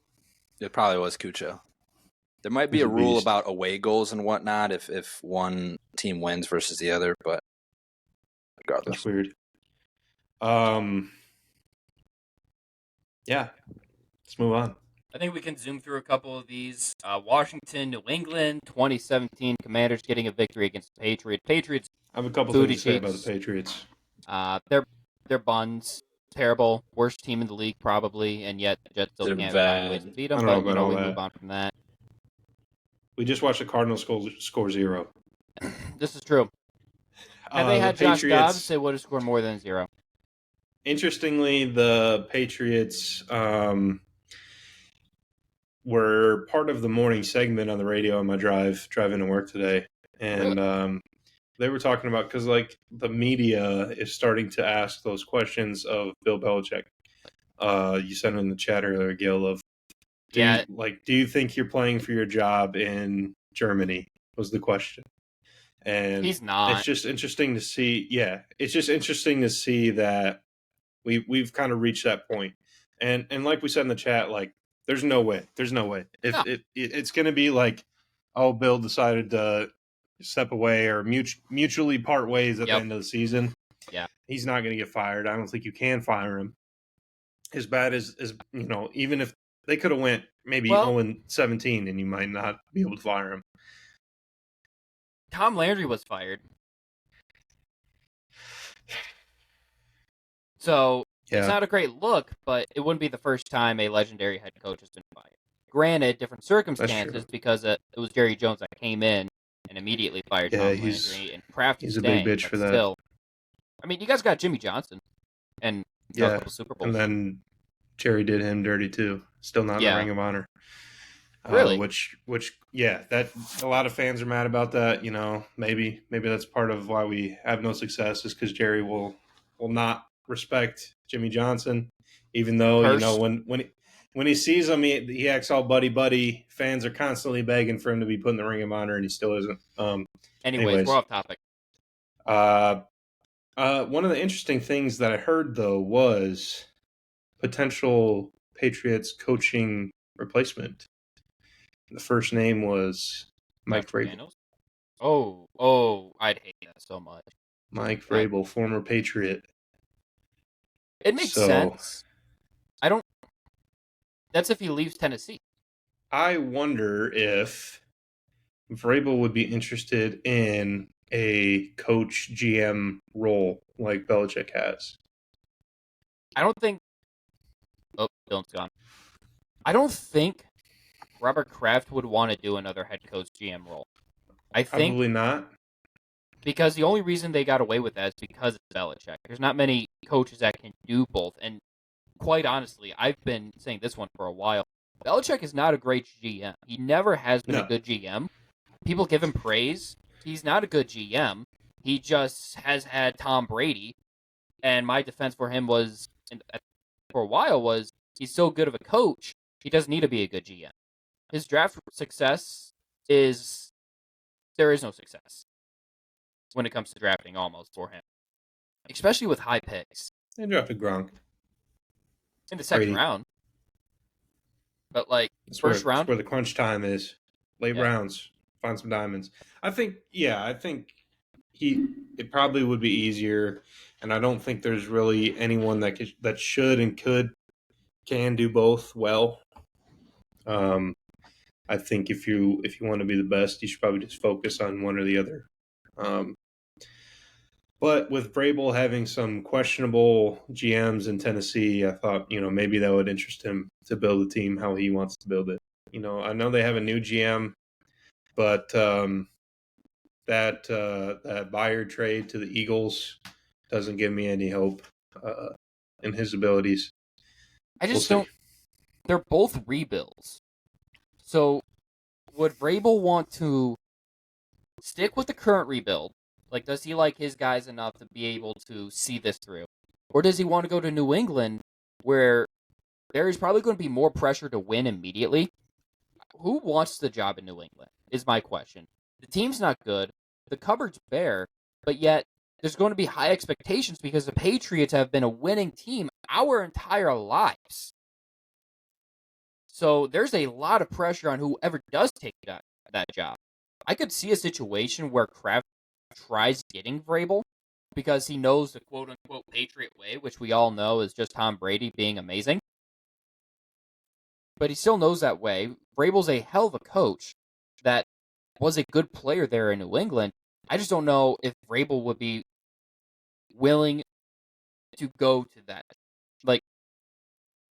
It probably was Cucho. There might be a rule about away goals and whatnot if one team wins versus the other, but regardless. That's weird. Yeah. Let's move on. I think we can zoom through a couple of these. Washington, New England, 2017 Commanders getting a victory against the Patriots. Patriots. I have a couple booty things to say about cheeks. the Patriots. Their buns terrible, worst team in the league probably, and yet the Jets still can't find ways to beat them. But we move on from that. We just watched the Cardinals score 0. This is true. Had they had Josh Dobbs, they would have scored more than 0. Interestingly, the Patriots were part of the morning segment on the radio on my driving to work today, and they were talking about, because like the media is starting to ask those questions of Bill Belichick. You sent in the chat earlier, Gil, of do you think you're playing for your job in Germany? Was the question. And he's not. It's just interesting to see. Yeah, it's just interesting to see that we've kind of reached that point. And like we said in the chat, like there's no way. If it's going to be like, oh, Bill decided to step away or mutually part ways at the end of the season. Yeah, he's not going to get fired. I don't think you can fire him. As bad as even if they could have went maybe 0-17, and you might not be able to fire him. Tom Landry was fired. So it's not a great look, but it wouldn't be the first time a legendary head coach has been fired. Granted, different circumstances because it was Jerry Jones that came in and immediately fired Tom Landry, and Kraft he's a big bitch for that. Still, I mean, you guys got Jimmy Johnson and a couple Super Bowls. And then Jerry did him dirty too. Still not in the Ring of Honor. Really? Which that a lot of fans are mad about that. Maybe that's part of why we have no success, is because Jerry will not respect Jimmy Johnson, even though when he sees him, he acts all buddy. Fans are constantly begging for him to be put in the Ring of Honor, and he still isn't. Anyways, we're off topic. One of the interesting things that I heard though was potential Patriots coaching replacement. The first name was Mike Vrabel. Oh, I'd hate that so much. Mike Vrabel, former Patriot. It makes sense. That's if he leaves Tennessee. I wonder if Vrabel would be interested in a coach GM role like Belichick has. I don't think... Oh, Dylan's gone. I don't think Robert Kraft would want to do another head coach GM role. I think probably not. Because the only reason they got away with that is because it's Belichick. There's not many coaches that can do both. And quite honestly, I've been saying this one for a while. Belichick is not a great GM. He never has been a good GM. People give him praise. He's not a good GM. He just has had Tom Brady. And my defense for him was, for a while, was he's so good of a coach, he doesn't need to be a good GM. His draft success is, there is no success when it comes to drafting almost for him. Especially with high picks. They drafted Gronk. In the second round. But round. That's where the crunch time is. Late rounds. Find some diamonds. I think it probably would be easier, and I don't think there's really anyone that should and can do both well. I think if you want to be the best, you should probably just focus on one or the other. But with Vrabel having some questionable GMs in Tennessee, I thought, maybe that would interest him to build a team how he wants to build it. I know they have a new GM, but that Bayard trade to the Eagles doesn't give me any hope in his abilities. I just don't. They're both rebuilds. So would Vrabel want to stick with the current rebuild? Does he like his guys enough to be able to see this through? Or does he want to go to New England, where there is probably going to be more pressure to win immediately? Who wants the job in New England, is my question. The team's not good. The cupboard's bare. But yet, there's going to be high expectations because the Patriots have been a winning team our entire lives. So there's a lot of pressure on whoever does take that job. I could see a situation where Kraft tries getting Vrabel because he knows the quote-unquote Patriot way, which we all know is just Tom Brady being amazing. but he still knows that way. Vrabel's a hell of a coach that was a good player there in New England. I just don't know if Vrabel would be willing to go to that. Like,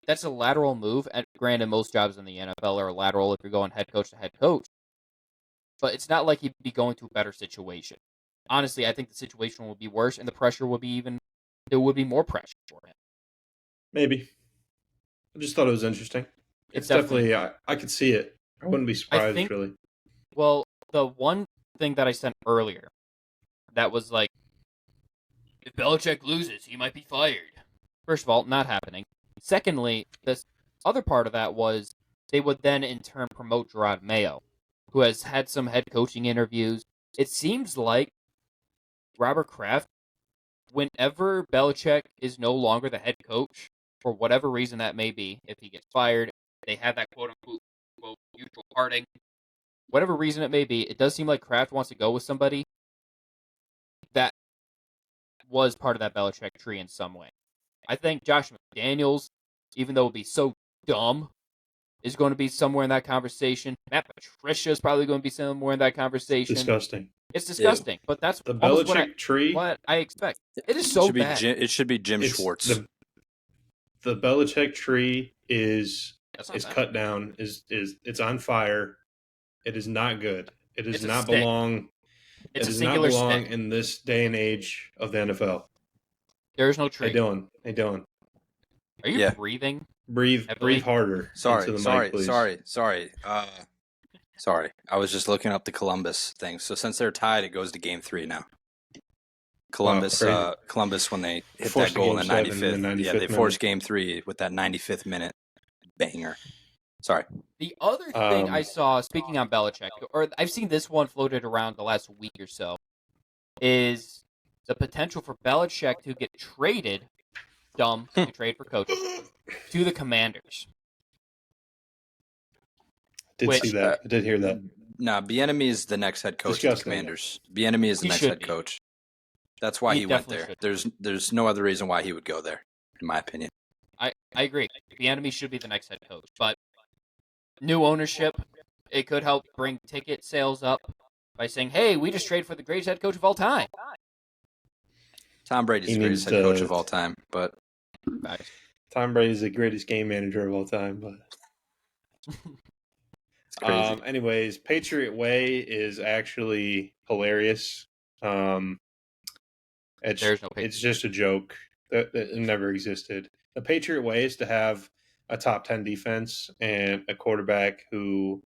that's a lateral move. And granted, most jobs in the NFL are lateral if you're going head coach to head coach. But it's not like he'd be going to a better situation. Honestly, I think the situation would be worse, and the pressure would be there would be more pressure for him. Maybe. I just thought it was interesting. It's definitely I could see it. I wouldn't be surprised, really. Well, the one thing that I sent earlier that was like, if Belichick loses, he might be fired. First of all, not happening. Secondly, this other part of that was they would then in turn promote Gerard Mayo, who has had some head coaching interviews. It seems like Robert Kraft, whenever Belichick is no longer the head coach, for whatever reason that may be, if he gets fired, they have that quote-unquote mutual parting, whatever reason it may be, it does seem like Kraft wants to go with somebody that was part of that Belichick tree in some way. I think Josh McDaniels, even though it would be so dumb, is going to be somewhere in that conversation. Matt Patricia is probably going to be somewhere in that conversation. Disgusting. It's disgusting, but that's the Belichick tree. What I expect. It is so bad. It should be Jim Schwartz. The Belichick tree is cut down. It's on fire. It is not good. It does not belong. It does not belong in this day and age of the NFL. There is no tree. Hey Dylan. Are you breathing? Breathe harder. Sorry. Sorry. Sorry. I was just looking up the Columbus thing. So since they're tied, it goes to Game 3 now. Columbus, when they hit that goal in the 95th. Yeah, they forced Game 3 with that 95th minute banger. Sorry. The other thing I saw, speaking on Belichick, or I've seen this one floated around the last week or so, is the potential for Belichick to get traded, trade for coach, to the Commanders. See that. I did hear that. Nah, Bieniemy is the next head coach of the Commanders. Bieniemy is the next head coach. That's why he went there. There's no other reason why he would go there, in my opinion. I agree. Bieniemy should be the next head coach, but new ownership, it could help bring ticket sales up by saying, "Hey, we just traded for the greatest head coach of all time." Tom Brady's the greatest head coach of all time, but Tom Brady's the greatest game manager of all time, but it's crazy. Anyways, Patriot Way is actually hilarious. It's just a joke that never existed. The Patriot Way is to have a top 10 defense and a quarterback who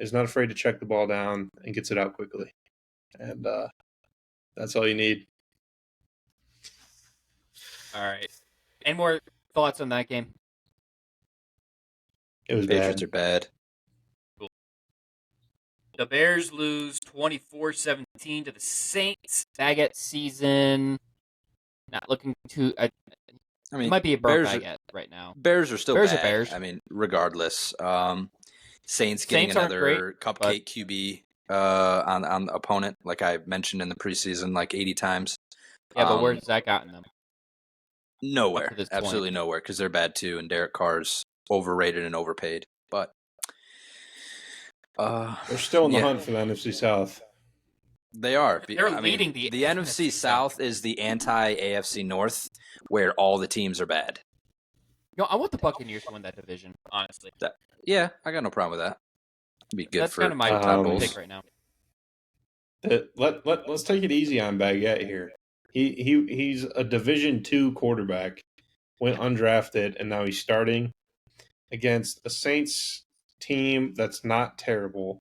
is not afraid to check the ball down and gets it out quickly. And that's all you need. All right. Any more thoughts on that game? It was Patriots are bad. Cool. The Bears lose 24-17 to the Saints. Baguette season. Not looking too... it might be a broke baguette right now. Bears are still Bears bad. Are Bears. I mean, regardless. Saints getting another cupcake QB on the opponent, like I mentioned in the preseason, like 80 times. Yeah, but where's that gotten them? Nowhere. Absolutely nowhere, because they're bad too, and Derek Carr's overrated and overpaid. But they're still in the hunt for the NFC South. They are. They're leading the NFC South is the anti-AFC North, where all the teams are bad. I want the Buccaneers to win that division, honestly. Yeah, I got no problem with that. It'd be good. That's for kind of my top pick right now. Let's take it easy on Baguette here. He's a Division II quarterback, went undrafted, and now he's starting against a Saints team that's not terrible.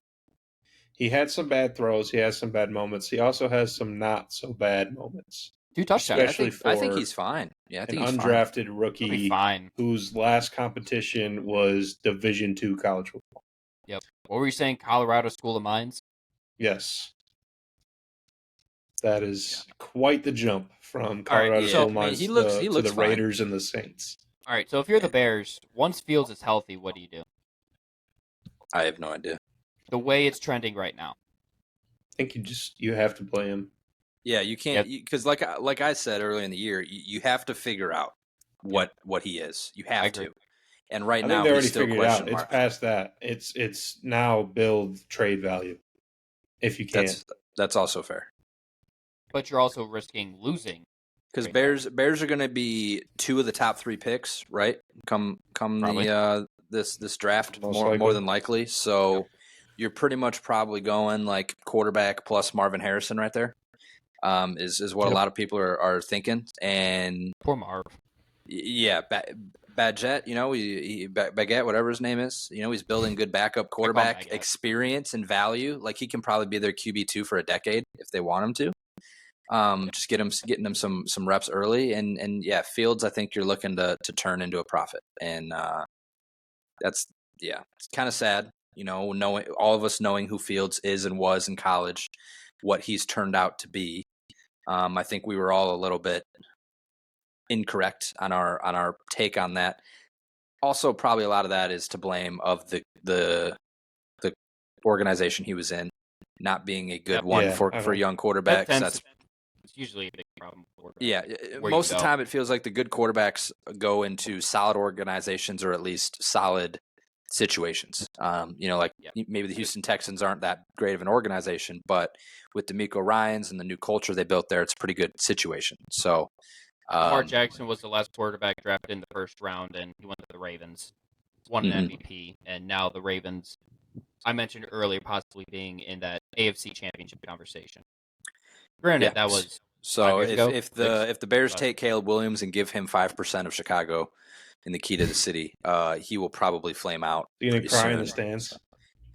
He had some bad throws. He has some bad moments. He also has some not so bad moments. 2 touchdowns. I think he's fine. Yeah, I think he's undrafted rookie whose last competition was Division II college football. Yep. What were you saying? Colorado School of Mines? Yes. That is quite the jump from Colorado School of Mines to the Raiders and the Saints. All right, so if you're the Bears, once Fields is healthy, what do you do? I have no idea. The way it's trending right now. I think you have to play him. Yeah, you can't, because like I said earlier in the year, you have to figure out what he is. You have to. And right I now, think they already he's still figured it out. question mark. It's past that. It's now build trade value if you can. That's also fair. But you're also risking losing. Because Bears are going to be 2 of the top 3 picks, right? Come the this draft more than likely. So you're pretty much probably going like quarterback plus Marvin Harrison right there. Is what a lot of people are thinking. And poor Marv. Yeah, Badgett, Baguette, whatever his name is, he's building good backup quarterback experience and value. Like he can probably be their QB2 for a decade if they want him to. Just getting him some reps early, and yeah, Fields, I think you're looking to turn into a profit, and it's kind of sad, knowing all of us knowing who Fields is and was in college, what he's turned out to be. I think we were all a little bit incorrect on our take on that. Also, probably a lot of that is to blame of the organization he was in, not being a good one for young quarterbacks. That's usually a big problem. Yeah, most of the time it feels like the good quarterbacks go into solid organizations or at least solid situations. Maybe the Houston Texans aren't that great of an organization, but with DeMeco Ryans and the new culture they built there, it's a pretty good situation. So Lamar Jackson was the last quarterback drafted in the first round, and he went to the Ravens, won an MVP, and now the Ravens, I mentioned earlier, possibly being in that AFC Championship conversation. Granted, that was so. If the Bears take Caleb Williams and give him 5% of Chicago in the key to the city, he will probably flame out. You're gonna cry in the stands.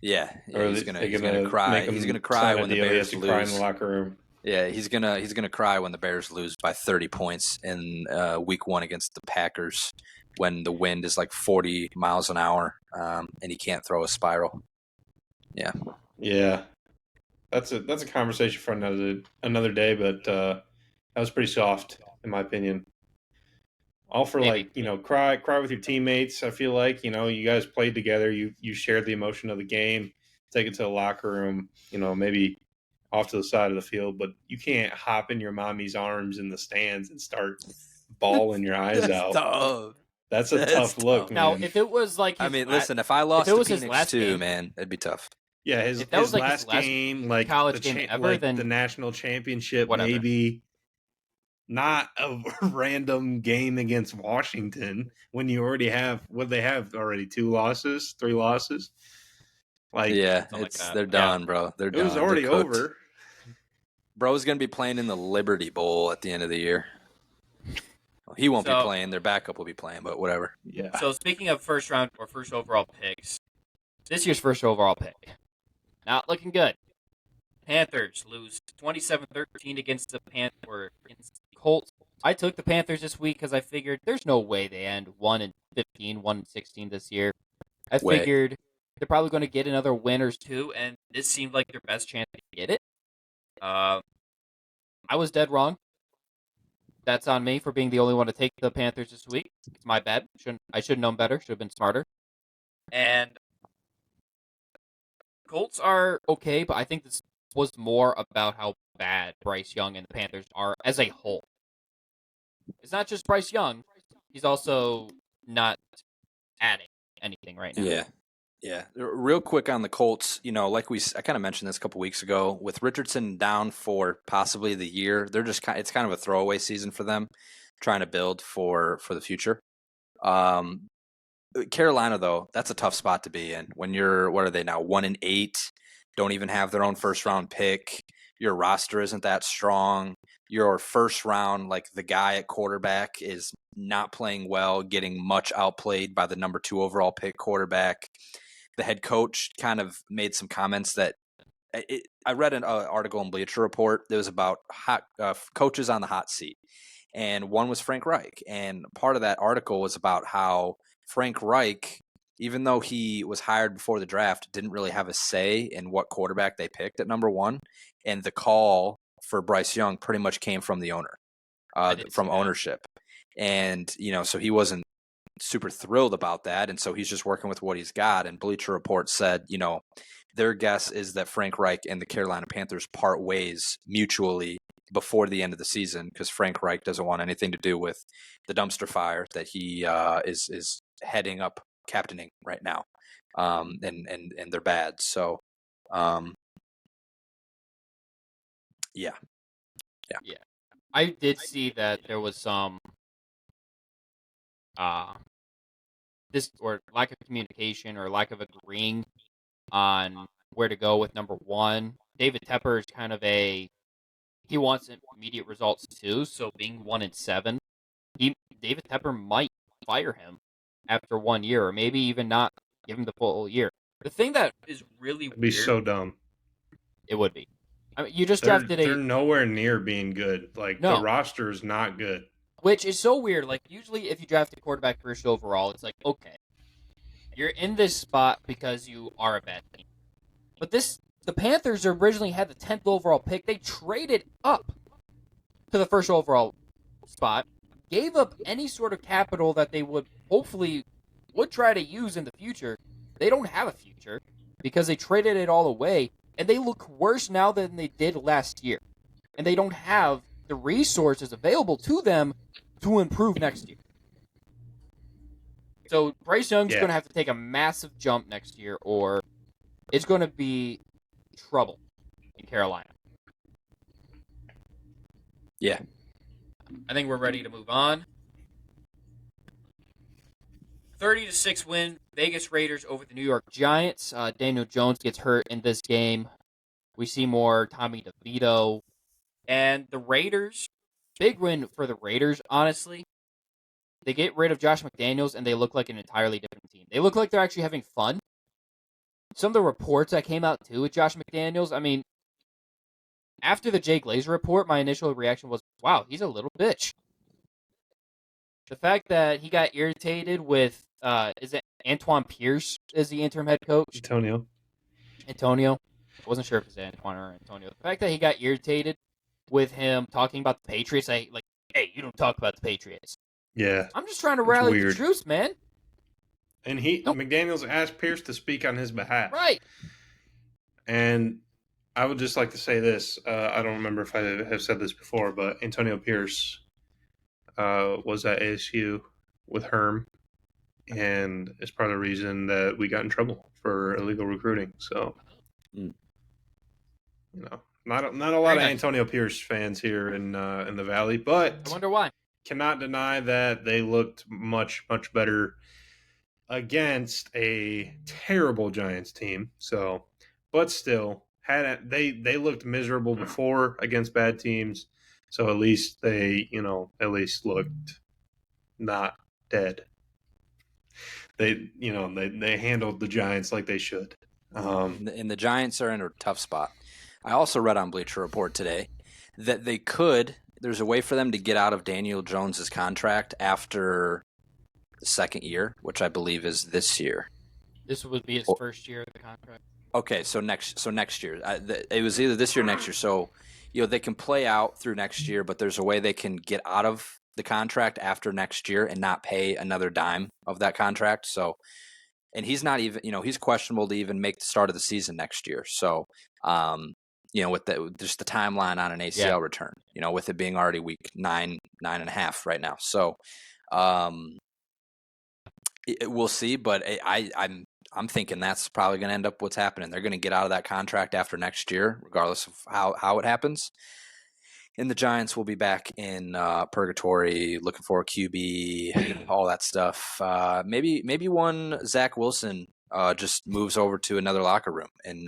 Yeah, he's gonna cry. He's gonna cry when the Bears lose. Cry in the locker room. Yeah, he's gonna cry when the Bears lose by 30 points in Week 1 against the Packers, when the wind is like 40 miles an hour, and he can't throw a spiral. Yeah. That's a conversation for another day, but that was pretty soft in my opinion. All for cry with your teammates. I feel like you guys played together. You shared the emotion of the game. Take it to the locker room. Maybe off to the side of the field, but you can't hop in your mommy's arms in the stands and start bawling your eyes out. Tough. That's a tough look. Man. Now, if it was like, listen, if I lost to Phoenix too, man, it'd be tough. Yeah, his last game, like college game ever, then the national championship, whatever. maybe not a random game against Washington when you already have they have already 3 losses. They're done, bro. They're done. It was already over. Bro's gonna be playing in the Liberty Bowl at the end of the year. Well, he won't be playing. Their backup will be playing, but whatever. Yeah. So speaking of first round or first overall picks, this year's first overall pick, not looking good. Panthers lose 27-13 against the Colts. I took the Panthers this week because I figured there's no way they end 1-15, 1-16 this year. I figured they're probably going to get another win or 2, and this seemed like their best chance to get it. I was dead wrong. That's on me for being the only one to take the Panthers this week. It's my bad. I should have known better. Should have been smarter. And Colts are okay, but I think this was more about how bad Bryce Young and the Panthers are as a whole. It's not just Bryce Young. He's also not adding anything right now. Yeah. Real quick on the Colts, I kind of mentioned this a couple weeks ago, with Richardson down for possibly the year, it's kind of a throwaway season for them, trying to build for the future. Carolina, though, that's a tough spot to be in when you're, what are they now, 1-8, don't even have their own first round pick. Your roster isn't that strong. Your first round, like the guy at quarterback, is not playing well, getting much outplayed by the number 2 overall pick quarterback. The head coach kind of made some comments that I read an article in Bleacher Report that was about coaches on the hot seat. And one was Frank Reich. And part of that article was about how Frank Reich, even though he was hired before the draft, didn't really have a say in what quarterback they picked at number 1. And the call for Bryce Young pretty much came from the owner, from ownership. And, so he wasn't super thrilled about that. And so he's just working with what he's got. And Bleacher Report said, their guess is that Frank Reich and the Carolina Panthers part ways mutually before the end of the season, because Frank Reich doesn't want anything to do with the dumpster fire that he is heading up captaining right now, and they're bad. So, yeah. I did see that there was some lack of communication or lack of agreeing on where to go with number one. David Tepper is kind of he wants immediate results too. So being 1-7, David Tepper might fire him after 1 year, or maybe even not give him the full year. The thing that is really It'd be weird, so dumb. It would be. I mean, you just drafted They're nowhere near being good. Like, No. the roster is not good. Which is so weird. Like, usually if you draft a quarterback first overall, it's like, okay, you're in this spot because you are a bad team. But the Panthers originally had the 10th overall pick. They traded up to the first overall spot, gave up any sort of capital that they would try to use in the future. They don't have a future because they traded it all away, and they look worse now than they did last year. And they don't have the resources available to them to improve next year. So Bryce Young's going to have to take a massive jump next year, or it's going to be trouble in Carolina. Yeah. I think we're ready to move on. 30-6 win, Vegas Raiders over the New York Giants. Daniel Jones gets hurt in this game. We see more Tommy DeVito. And the Raiders, big win for the Raiders, honestly. They get rid of Josh McDaniels, and they look like an entirely different team. They look like they're actually having fun. Some of the reports that came out, too, with Josh McDaniels, I mean, after the Jay Glazer report, my initial reaction was, wow, he's a little bitch. The fact that he got irritated with, is it Antoine Pierce is the interim head coach? Antonio. I wasn't sure if it's Antoine or Antonio. The fact that he got irritated with him talking about the Patriots, hey, you don't talk about the Patriots. Yeah. I'm just trying to rally the troops, man. And McDaniels asked Pierce to speak on his behalf. Right. And I would just like to say this. I don't remember if I have said this before, but Antonio Pierce was at ASU with Herm, and it's part of the reason that we got in trouble for illegal recruiting. So, not a lot of Antonio Pierce fans here in the Valley, but I wonder why. Cannot deny that they looked much better against a terrible Giants team. So, but still, they looked miserable before against bad teams. So at least they looked not dead. They handled the Giants like they should. And the Giants are in a tough spot. I also read on Bleacher Report today that there's a way for them to get out of Daniel Jones's contract after the second year, which I believe is this year. This would be his first year of the contract. Okay, so next year. It was either this year or next year. So, they can play out through next year, but there's a way they can get out of the contract after next year and not pay another dime of that contract. So, and he's not even, he's questionable to even make the start of the season next year. So, with just the timeline on an ACL return, with it being already week 9.5 right now. So, we'll see, but I'm thinking that's probably going to end up what's happening. They're going to get out of that contract after next year, regardless of how it happens. And the Giants will be back in purgatory, looking for a QB, all that stuff. Maybe one Zach Wilson just moves over to another locker room in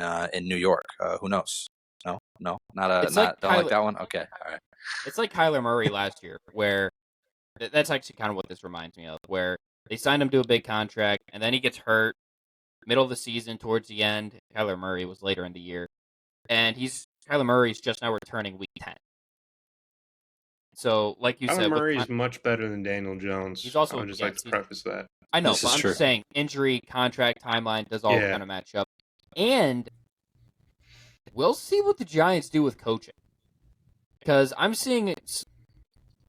New York. Who knows? No, don't like that one. Okay, all right. It's like Kyler Murray last year, where that's actually kind of what this reminds me of, where they signed him to a big contract, and then he gets hurt middle of the season towards the end. Kyler Murray was later in the year, and Kyler Murray's just now returning week 10. So, like you said, Kyler Murray is much better than Daniel Jones. He's also I would just like to preface that. I know, but I'm just saying, injury, contract, timeline does all kind of match up, and we'll see what the Giants do with coaching, because I'm seeing it.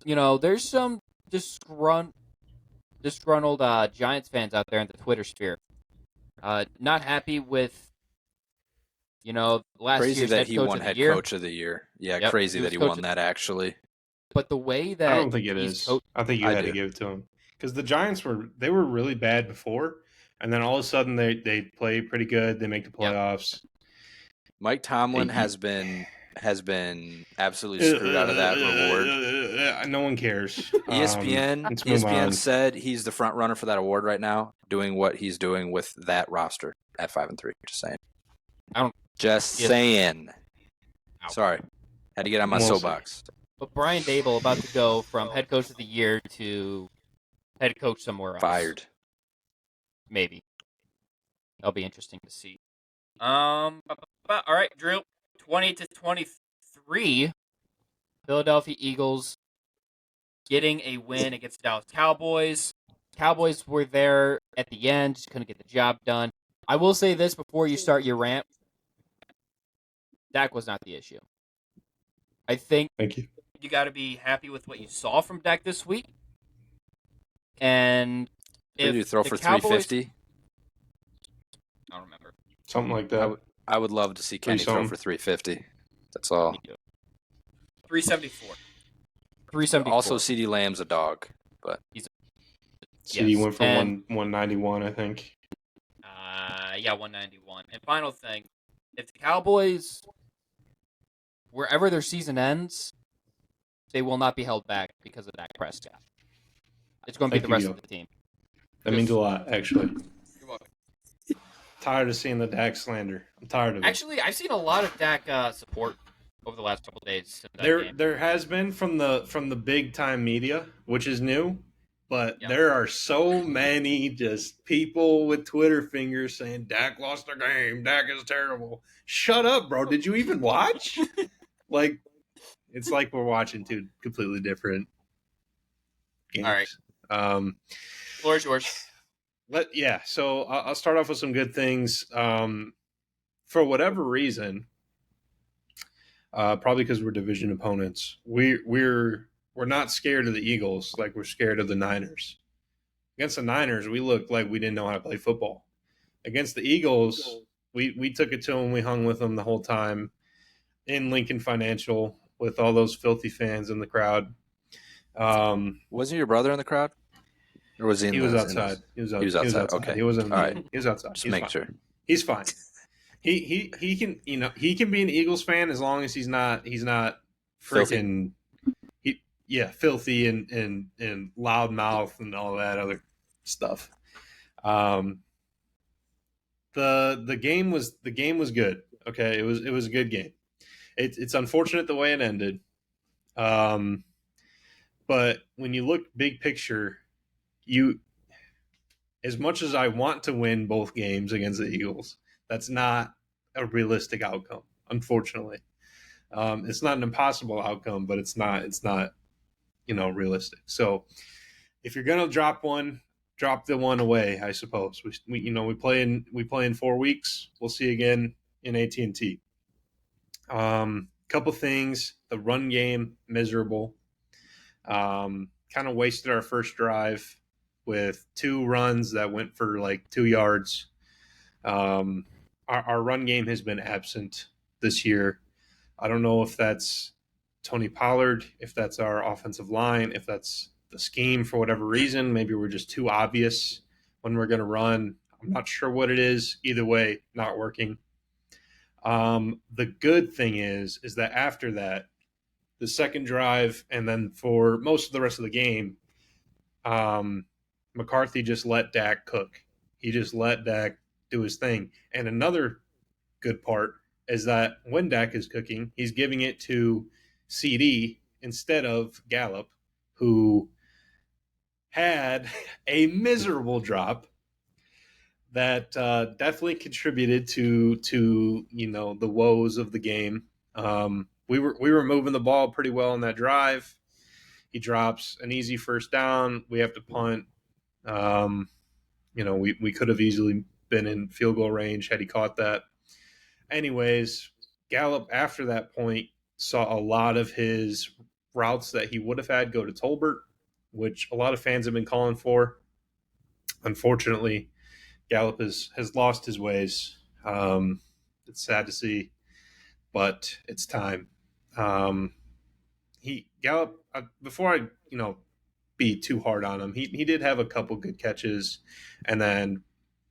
There's some disgruntled Giants fans out there in the Twitter sphere. Not happy with, last crazy year's that head he coach won of the head year. coach of the year. Yeah, crazy that he won that, actually. But the way that I don't think it is. I think you had to give it to him. because the Giants were really bad before, and then all of a sudden they play pretty good. They make the playoffs. Mike Tomlin has been absolutely screwed out of that reward. No one cares. ESPN said he's the front runner for that award right now, doing what he's doing with that roster at 5-3. Just saying. Sorry, had to get on my soapbox. But Brian Dable about to go from head coach of the year to head coach somewhere else. Fired. Maybe. That'll be interesting to see. All right, Drew. 20-23. Philadelphia Eagles getting a win against the Dallas Cowboys. Cowboys were there at the end, just couldn't get the job done. I will say this before you start your rant. Dak was not the issue. I think Thank you. You got to be happy with what you saw from Dak this week. And did you throw for 350? I don't remember. Something like that. I would love to see Kenny throw for 350. That's all. 374. 374. Also, CD Lamb's a dog, but CD went for 191, I think. 191. And final thing, if the Cowboys, wherever their season ends, they will not be held back because of Dak Prescott. It's going to be the rest of the team. That means a lot, actually. You're welcome. Tired of seeing the Dak slander. I'm tired of it. Actually, I've seen a lot of Dak support over the last couple of days. There has been from the big time media, which is new, but there are so many just people with Twitter fingers saying Dak lost the game. Dak is terrible. Shut up, bro. Did you even watch? It's like we're watching two completely different games. All right. Floor is yours. So I'll start off with some good things. For whatever reason, probably because we're division opponents, we're not scared of the Eagles like we're scared of the Niners. Against the Niners, we looked like we didn't know how to play football. Against the Eagles, we took it to them. We hung with them the whole time in Lincoln Financial with all those filthy fans in the crowd. Wasn't your brother in the crowd? Or was he? He was outside. He was outside. Okay. He wasn't. All right. He was outside. Just make sure. He's fine. He can he can be an Eagles fan as long as he's not freaking filthy and loud mouth and all that other stuff. The game was good. Okay, it was a good game. It's unfortunate the way it ended. But when you look big picture, as much as I want to win both games against the Eagles, that's not a realistic outcome, unfortunately. It's not an impossible outcome, but it's not realistic. So if you're gonna drop one, drop the one away, I suppose. We play in 4 weeks. We'll see again in AT&T. Couple things. The run game, miserable. Kind of wasted our first drive with 2 runs that went for like 2 yards. Our run game has been absent this year. I don't know if that's Tony Pollard, if that's our offensive line, if that's the scheme for whatever reason. Maybe we're just too obvious when we're going to run. I'm not sure what it is. Either way, not working. The good thing is that after that, the second drive, and then for most of the rest of the game, McCarthy just let Dak cook. He just let Dak do his thing. And another good part is that when Dak is cooking, he's giving it to CD instead of Gallup, who had a miserable drop that definitely contributed to the woes of the game. We were moving the ball pretty well in that drive. He drops an easy first down. We have to punt. We could have easily been in field goal range had he caught that. Anyways, Gallup after that point saw a lot of his routes that he would have had go to Tolbert, which a lot of fans have been calling for. Unfortunately, Gallup has lost his ways. It's sad to see, but it's time. Gallup, before I be too hard on him. He did have a couple good catches, and then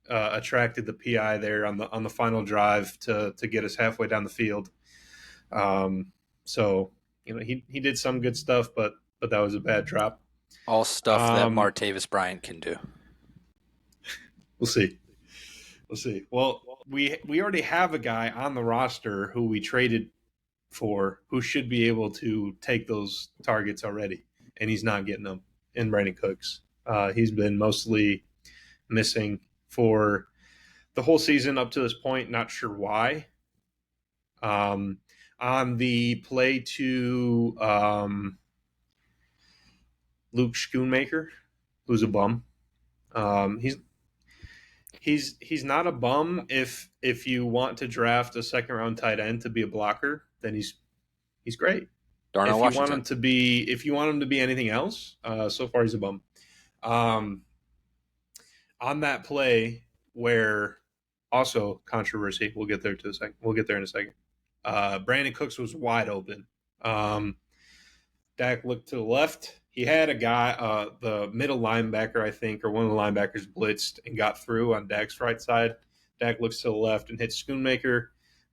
attracted the PI there on the final drive to get us halfway down the field. So he did some good stuff, but that was a bad drop. All stuff that Martavis Bryant can do. We'll see. Well, we already have a guy on the roster who we traded for who should be able to take those targets already, and he's not getting them in Brandon Cooks. He's been mostly missing for the whole season up to this point. Not sure why. On the play to Luke Schoonmaker, who's a bum. He's not a bum if you want to draft a second round tight end to be a blocker, then he's great. Darnell if Washington. you want him to be anything else, so far he's a bum. On that play where also controversy, we'll get there in a second. Brandon Cooks was wide open. Dak looked to the left. He had a guy, the middle linebacker, I think, or one of the linebackers blitzed and got through on Dak's right side. Dak looks to the left and hits Schoonmaker,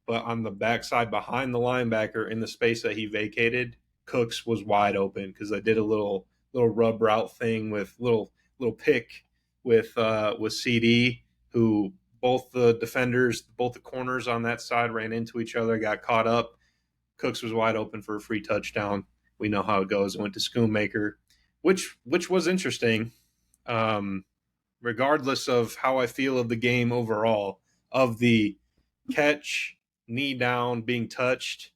but on the backside behind the linebacker in the space that he vacated, Cooks was wide open because I did a little rub route thing with little pick with CD, who both the defenders, both the corners on that side ran into each other, got caught up. Cooks was wide open for a free touchdown. We know how it goes. It went to Schoonmaker, which was interesting, regardless of how I feel of the game overall, of the catch, knee down, being touched,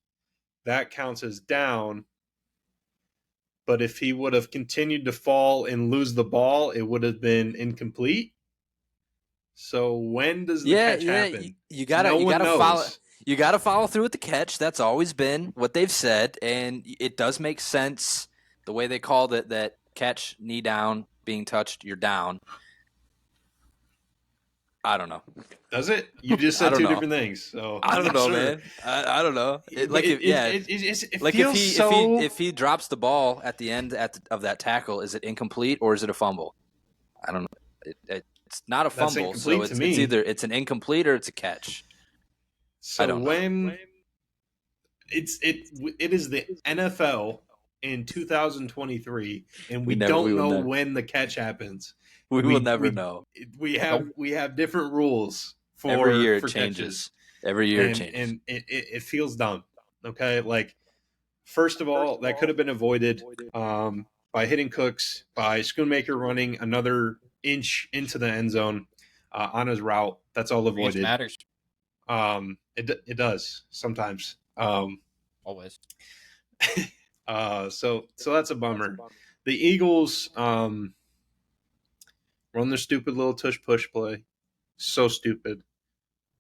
that counts as down. But if he would have continued to fall and lose the ball, it would have been incomplete. So when does the catch happen? You gotta follow through with the catch. That's always been what they've said, and it does make sense the way they called it, that catch, knee down, being touched, you're down. I don't know. Does it? You just said two different things. So I don't know, man. I don't know. If he drops the ball at the end of that tackle, is it incomplete or is it a fumble? I don't know. It's not a fumble, so it's either it's an incomplete or it's a catch. So when it is the NFL in 2023, and we don't know when the catch happens. We will never know. We have different ruls for every year. It for changes. Catches. Every year it changes, and it feels dumb. Okay, like first of all, that could have been avoided by hitting Cooks, by Schoonmaker running another inch into the end zone on his route. That's all avoided. It matters. It does sometimes. Always. So that's a bummer. The Eagles run their stupid little tush push play. So stupid.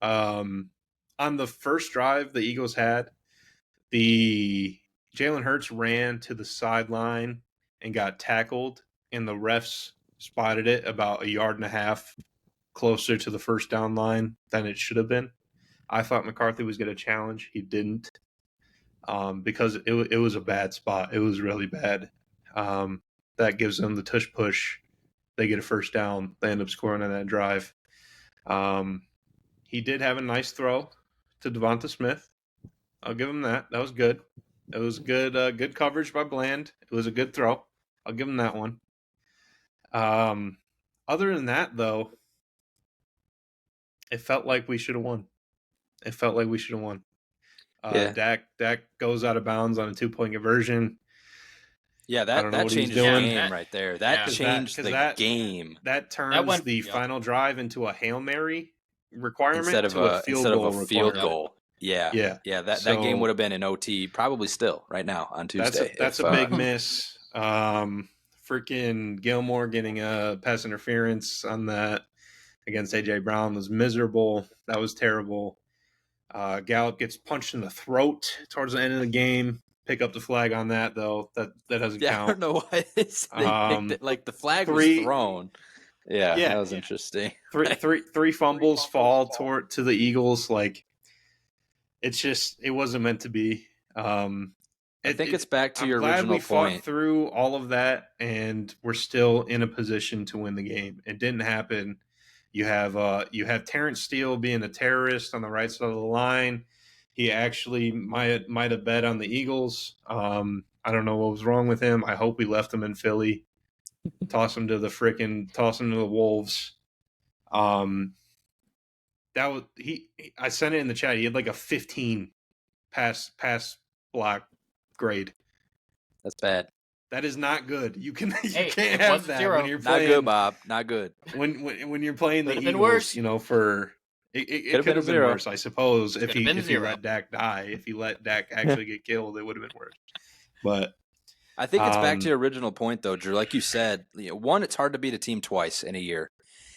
On the first drive the Eagles had, the Jalen Hurts ran to the sideline and got tackled, and the refs spotted it about 1.5 yards closer to the first down line than it should have been. I thought McCarthy was going to challenge. He didn't, because it was a bad spot. It was really bad. That gives them the tush push. They get a first down. They end up scoring on that drive. He did have a nice throw to Devonta Smith. I'll give him that. That was good. It was good coverage by Bland. It was a good throw. I'll give him that one. Other than that, though, it felt like we should have won. Yeah. Dak goes out of bounds on a 2-point conversion. Yeah, that changes the game right there. That changed the game. That turns the final drive into a Hail Mary requirement instead of a field goal. Yeah. That game would have been in OT, probably still right now on Tuesday. That's a big miss. Freaking Gilmore getting a pass interference on that against AJ Brown was miserable. That was terrible. Gallup gets punched in the throat towards the end of the game. Pick up the flag on that, though. That doesn't count. I don't know why they picked it. Like the flag was thrown. Yeah, that was interesting. Three fumbles fall to the Eagles. Like, it's just, it wasn't meant to be. I think it's back to your I'm glad original we fought point. through all of that, and we're still in a position to win the game. It didn't happen. You have Terrence Steele being a terrorist on the right side of the line. He actually might have bet on the Eagles. I don't know what was wrong with him. I hope we left him in Philly. Toss him to the Wolves. That was I sent it in the chat. He had like a 15 pass block grade. That's bad. That is not good. You can't it have wasn't that zero. when you're Not playing. good, Bob. Not good. When you're playing the Could've been Eagles, worse. you know, for it could have been zero. worse, I suppose. If Could've been he zero. let Dak die, if he let Dak actually get killed, it would have been worse. But I think it's back to your original point, though, Drew. Like you said, one, it's hard to beat a team twice in a year.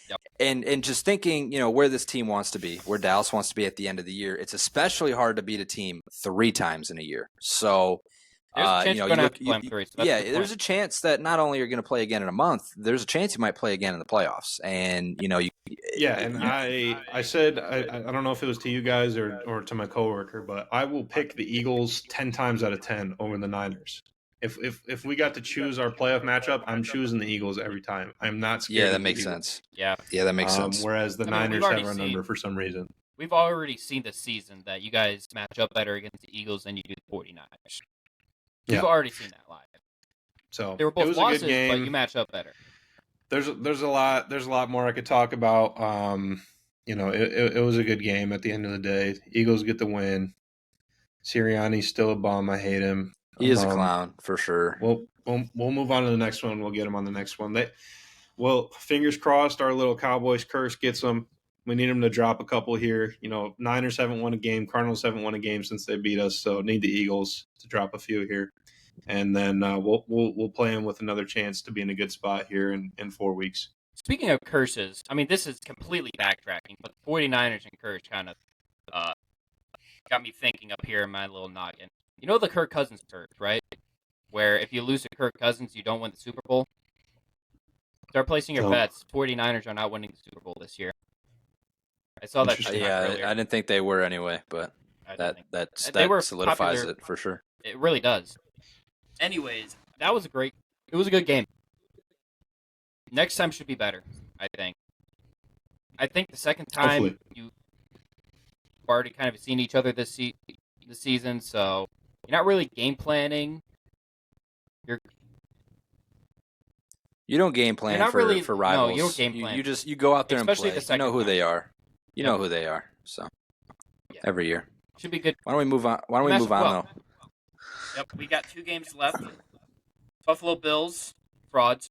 Yep. And just thinking, where this team wants to be, where Dallas wants to be at the end of the year, it's especially hard to beat a team 3 times in a year. So, there's a chance you're going to have to play them 3. So there's a chance that not only you're going to play again in a month, there's a chance you might play again in the playoffs. And, I said, I don't know if it was to you guys or to my coworker, but I will pick the Eagles 10 times out of 10 over the Niners. If we got to choose our playoff matchup, I'm choosing the Eagles every time. I'm not scared. Yeah, that makes sense. Yeah, that makes sense. Whereas the Niners have our number for some reason. We've already seen this season that you guys match up better against the Eagles than you do the 49ers. We've already seen that live. So they were both losses, a good game. but you match up better. There's a lot more I could talk about. It was a good game at the end of the day. Eagles get the win. Sirianni's still a bum. I hate him. He is a clown for sure. We'll move on to the next one. We'll get him on the next one. Fingers crossed. Our little Cowboys curse gets them. We need them to drop a couple here. Niners haven't won a game. Cardinals haven't won a game since they beat us. So need the Eagles to drop a few here, and then we'll play them with another chance to be in a good spot here in 4 weeks. Speaking of curses, I mean, this is completely backtracking, but the 49ers and curse kind of got me thinking up here in my little noggin. You know the Kirk Cousins curse, right? Where if you lose to Kirk Cousins, you don't win the Super Bowl. Start placing your bets. 49ers are not winning the Super Bowl this year. I saw that. Earlier. I didn't think they were anyway, but that solidifies popular. It for sure. It really does. Anyways, it was a good game. Next time should be better, I think. I think the second time you've already kind of seen each other this season, so you're not really game planning. You don't game plan for rivals. No, you don't game plan. You go out there especially and play. You know who they are. You know who they are. So every year should be good. Why don't we move on? Though? Yep, we got 2 games left. Buffalo Bills frauds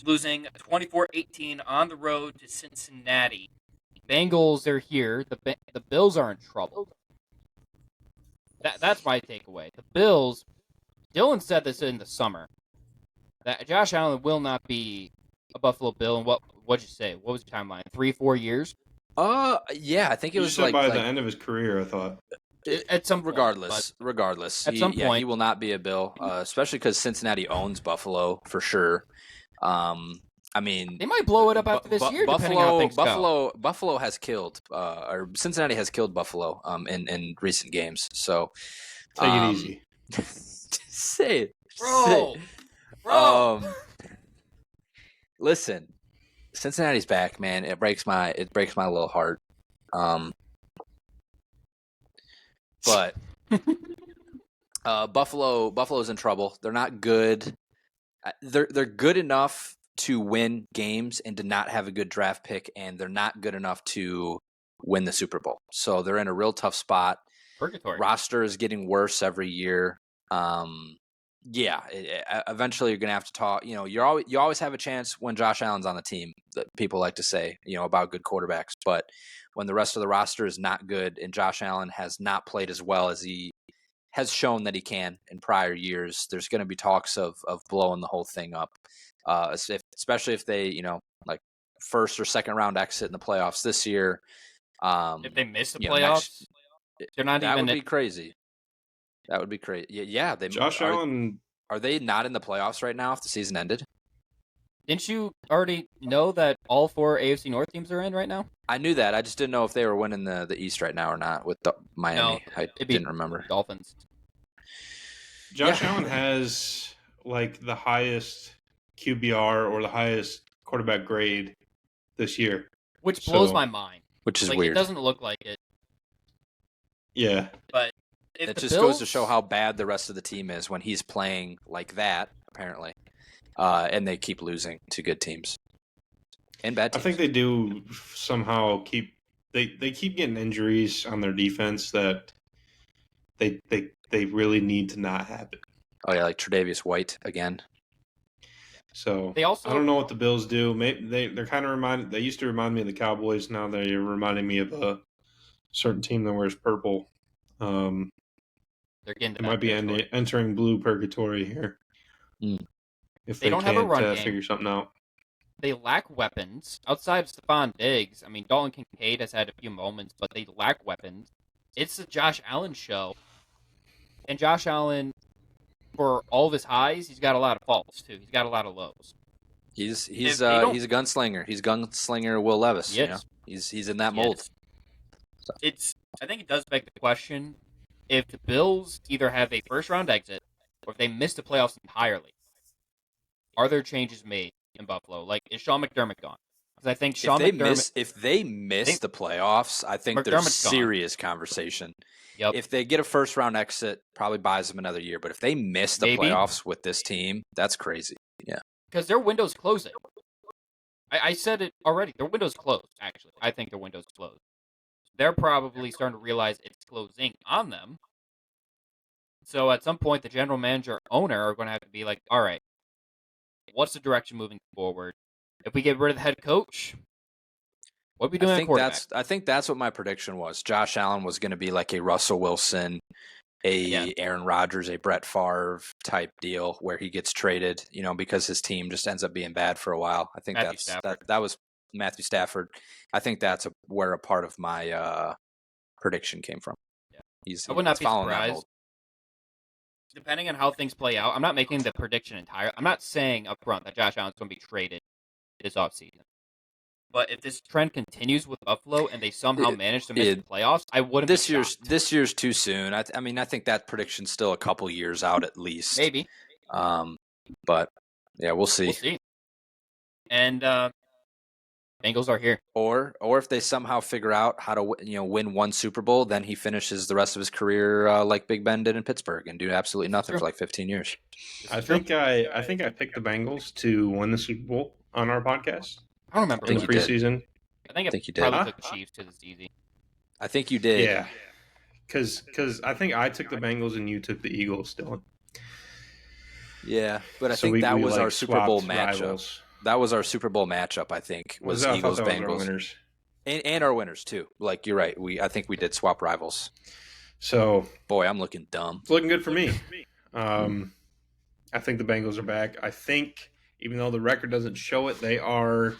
losing 24-18 on the road to Cincinnati. Bengals are here. The Bills are in trouble. That's my takeaway. The Bills. Dylan said this in the summer that Josh Allen will not be a Buffalo Bill. And what'd you say? What was the timeline? 3-4 years? Yeah, I think it was by the end of his career. I thought. At some regardless, at some point he will not be a Bill, especially because Cincinnati owns Buffalo for sure. I mean, they might blow it up after this year, depending on how things go. Buffalo has killed, or Cincinnati has killed Buffalo in recent games. So take it easy. Say it, bro. Listen, Cincinnati's back, man. It breaks my little heart. But Buffalo's in trouble. They're not good. They're good enough to win games and to not have a good draft pick, and they're not good enough to win the Super Bowl. So they're in a real tough spot. Purgatory. Roster is getting worse every year. Eventually you're going to have to talk. You always have a chance when Josh Allen's on the team, that people like to say, about good quarterbacks. But when the rest of the roster is not good and Josh Allen has not played as well as he has shown that he can in prior years, there's going to be talks of blowing the whole thing up. Especially if they, like first or second round exit in the playoffs this year. If they miss the playoffs, they're not that even. That would be crazy. That would be crazy. Yeah. Josh Allen. Are they not in the playoffs right now if the season ended? Didn't you already know that all 4 AFC North teams are in right now? I knew that. I just didn't know if they were winning the East right now or not with Miami. No, I didn't remember. Dolphins. Josh Allen has like the highest QBR or the highest quarterback grade this year, which blows my mind. Which is like, weird. It doesn't look like it. Yeah, but if it the just goes to show how bad the rest of the team is when he's playing like that, apparently, and they keep losing to good teams and bad teams. I think they do somehow keep they keep getting injuries on their defense that they really need to not happen. Oh yeah, like Tre'Davious White again. So they also, I don't know what the Bills do. Maybe they're kind of they used to remind me of the Cowboys. Now they're reminding me of a certain team that wears purple. They're getting. It might be entering blue purgatory here. If they don't have a run game. Figure something out. They lack weapons outside of Stephon Diggs. I mean, Dalton Kincaid has had a few moments, but they lack weapons. It's the Josh Allen show, and Josh Allen, for all of his highs, he's got a lot of falls too. He's got a lot of lows. He's a gunslinger. He's gunslinger Will Levis. Yes. You know? He's in that mold. So. I think it does beg the question: if the Bills either have a first round exit or if they miss the playoffs entirely, are there changes made in Buffalo? Like, is Sean McDermott gone? Because I think if they miss the playoffs, I think there's serious conversation. Yep. If they get a first round exit, probably buys them another year. But if they miss the playoffs with this team, that's crazy. Yeah. Because their window's closing. I said it already. Their window's closed, actually. I think their window's closed. They're probably starting to realize it's closing on them. So at some point, the general manager, owner are going to have to be like, all right, what's the direction moving forward? If we get rid of the head coach, what are we doing at quarterback? I think that's what my prediction was. Josh Allen was going to be like a Russell Wilson, Aaron Rodgers, a Brett Favre type deal where he gets traded, because his team just ends up being bad for a while. I think that was Matthew Stafford. I think that's where a part of my prediction came from. Yeah. I would not be surprised. Depending on how things play out, I'm not making the prediction entire. I'm not saying up front that Josh Allen's going to be traded this offseason. But if this trend continues with Buffalo and they somehow manage to miss the playoffs, I wouldn't be shocked. This year's too soon. I mean, I think that prediction's still a couple years out at least. Maybe. But, yeah, we'll see. We'll see. And Bengals are here. Or if they somehow figure out how to win one Super Bowl, then he finishes the rest of his career like Big Ben did in Pittsburgh and do absolutely nothing for like 15 years. I think I picked the Bengals to win the Super Bowl on our podcast. I don't remember in the preseason. I think you did. Probably took the Chiefs because it's easy. I think you did. Yeah, because I think I took the Bengals and you took the Eagles, Dylan. Yeah, but I think that was our Super Bowl matchup. That was our Super Bowl matchup, I think, was Eagles Bengals. And our winners too. Like, you're right. I think we did swap rivals. So, boy, I'm looking dumb. It's looking good for me. I think the Bengals are back. I think even though the record doesn't show it, they are,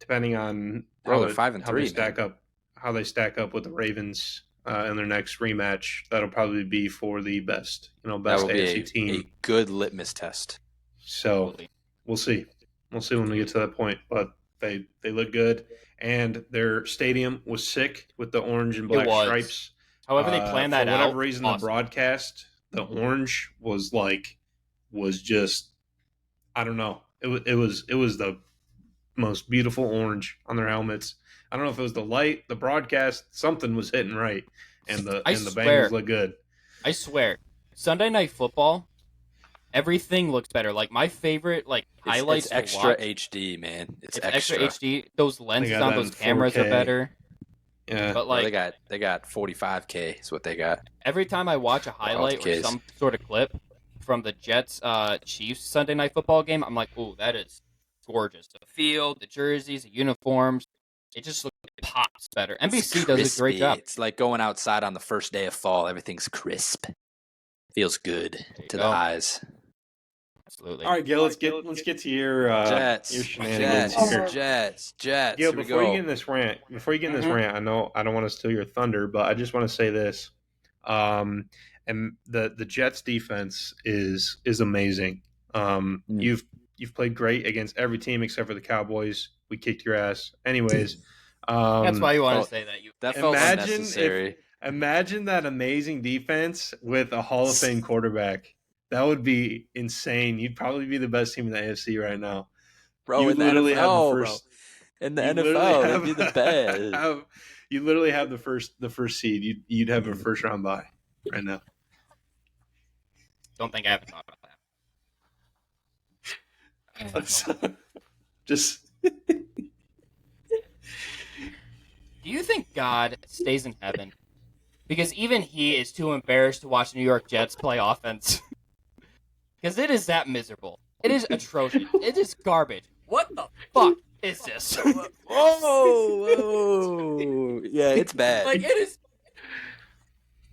depending on how they stack up with the Ravens in their next rematch. That'll probably be for the best AFC team. A good litmus test. So we'll see. We'll see when we get to that point. But they look good, and their stadium was sick with the orange and black stripes. However, they planned that out. For whatever reason, the broadcast, the orange was just, I don't know. It was the most beautiful orange on their helmets. I don't know if it was the light, the broadcast, something was hitting right, and the Bengals look good. I swear, Sunday Night Football, everything looks better. Like, my favorite highlights. It's extra HD, man. It's extra HD. Those lenses on those cameras are better. Yeah, but they got 45K is what they got. Every time I watch a highlight or some sort of clip from the Jets Chiefs Sunday Night Football game, I'm like, ooh, that is gorgeous. The field, the jerseys, the uniforms, it just pops better. NBC does a great job. It's like going outside on the first day of fall. Everything's crisp. Feels good to the eyes. Absolutely. All right, Gil, let's get to your shenanigans. Jets. Gil, before you get in this rant, I know I don't want to steal your thunder, but I just want to say this. And the Jets defense is amazing. You've played great against every team except for the Cowboys. We kicked your ass. Anyways, that's why you want to say that. That felt unnecessary. Imagine that amazing defense with a Hall of Fame quarterback. That would be insane. You'd probably be the best team in the AFC right now. Bro, you in the literally NFL, have the first. bro. In the NFL, they'd be the best. You literally have the first seed. You'd have a first round bye right now. Don't think I haven't thought about that. Just. Do you think God stays in heaven? Because even he is too embarrassed to watch New York Jets play offense. Because it is that miserable. It is atrocious. It is garbage. What the fuck is this? Whoa. Yeah, it's bad. Like, it is...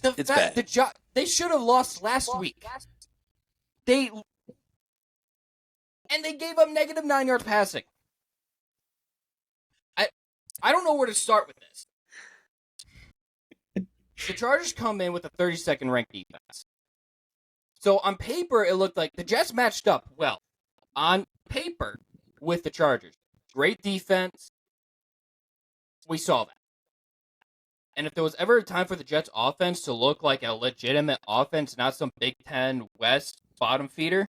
It's bad. They should have lost last week. They gave up negative 9-yard passing. I don't know where to start with this. The Chargers come in with a 32nd ranked defense. So on paper, it looked like the Jets matched up well. On paper, with the Chargers. Great defense. We saw that. And if there was ever a time for the Jets offense to look like a legitimate offense, not some Big Ten West bottom feeder,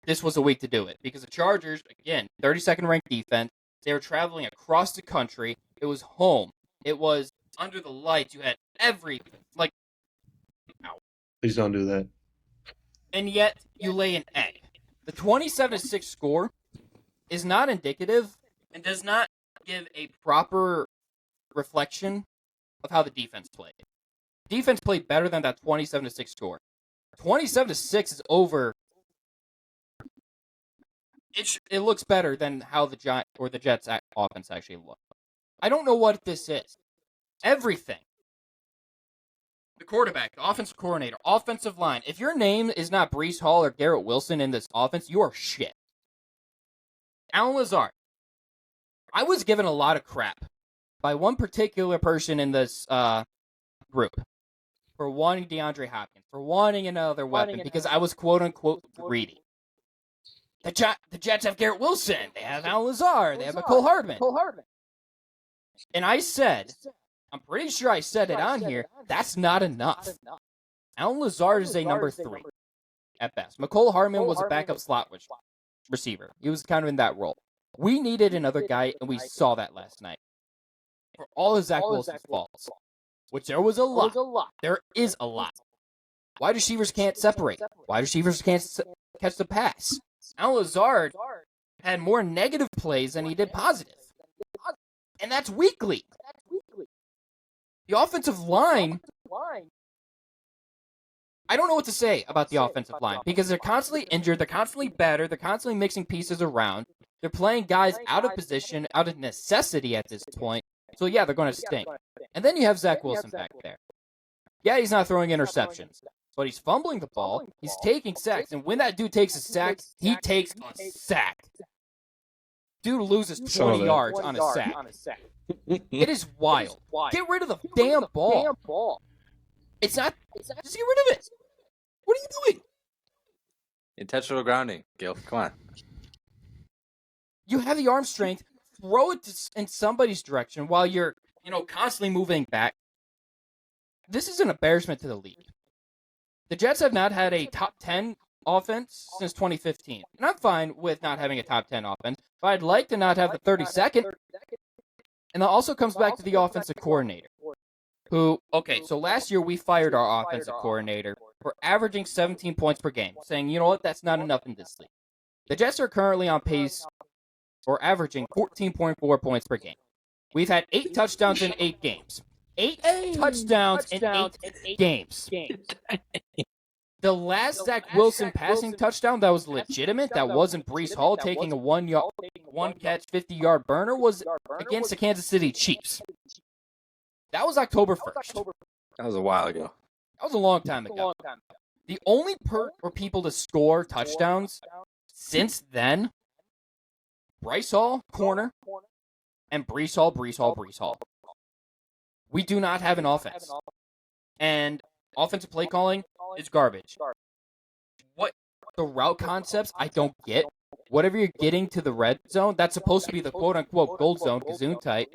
this was a week to do it. Because the Chargers, again, 32nd ranked defense, they were traveling across the country. It was home. It was under the lights. You had everything. Like, ow. Please don't do that. And yet, you lay an egg. The 27-6 score is not indicative and does not give a proper reflection of how the defense played. Defense played better than that 27-6 score. 27-6 is over. It looks better than how the Jets offense actually looked. I don't know what this is. Everything. The quarterback, the offensive coordinator, offensive line. If your name is not Breece Hall or Garrett Wilson in this offense, you are shit. Alan Lazard. I was given a lot of crap by one particular person in this group for wanting DeAndre Hopkins, for wanting another weapon, because I was quote-unquote greedy. The Jets have Garrett Wilson. They have Alan Lazard. They have Mecole Hardman. And I said, I'm pretty sure I said it on here, that's not enough. Alan Lazard is a number 3 at best. Mecole Hardman was a backup slot receiver. He was kind of in that role. We needed another guy, and we saw that last night. For all of Zach Wilson's faults, which there was a lot. There is a lot. Wide receivers can't separate. Wide receivers can't catch the pass. Alan Lazard had more negative plays than he did positive. And that's weekly. The offensive line, I don't know what to say about the offensive line because they're constantly injured, they're constantly battered, they're constantly mixing pieces around. They're playing guys out of position, out of necessity at this point. So yeah, they're going to stink. And then you have Zach Wilson back there. Yeah, he's not throwing interceptions, but he's fumbling the ball, he's taking sacks, and when that dude takes a sack, he takes a sack. Dude loses 20 yards on a sack. It is wild. Get rid of the damn ball. It's not. Just get rid of it. What are you doing? Intentional grounding, Gil. Come on. You have the arm strength. Throw it in somebody's direction while you're, constantly moving back. This is an embarrassment to the league. The Jets have not had a top 10 offense since 2015. And I'm fine with not having a top 10 offense, but I'd like to not have the 32nd. And that also comes back to the offensive coordinator. So last year we fired our offensive coordinator for averaging 17 points per game, saying, you know what, that's not enough in this league. The Jets are currently on pace for averaging 14.4 points per game. We've had 8 touchdowns in 8 games. 8 touchdowns in 8 games. The last Zach Wilson passing touchdown that was legitimate, that wasn't Breece Hall taking a one catch, 50-yard burner, was against the Kansas City Chiefs. That was October 1st. That was a while ago. That was a long time ago. The only for people to score touchdowns since then, Bryce Hall, corner, and Breece Hall. We do not have an offense. And offensive play calling is garbage. What the route concepts, I don't get. Whatever you're getting to the red zone, that's supposed to be the quote-unquote gold zone, Gesundheit,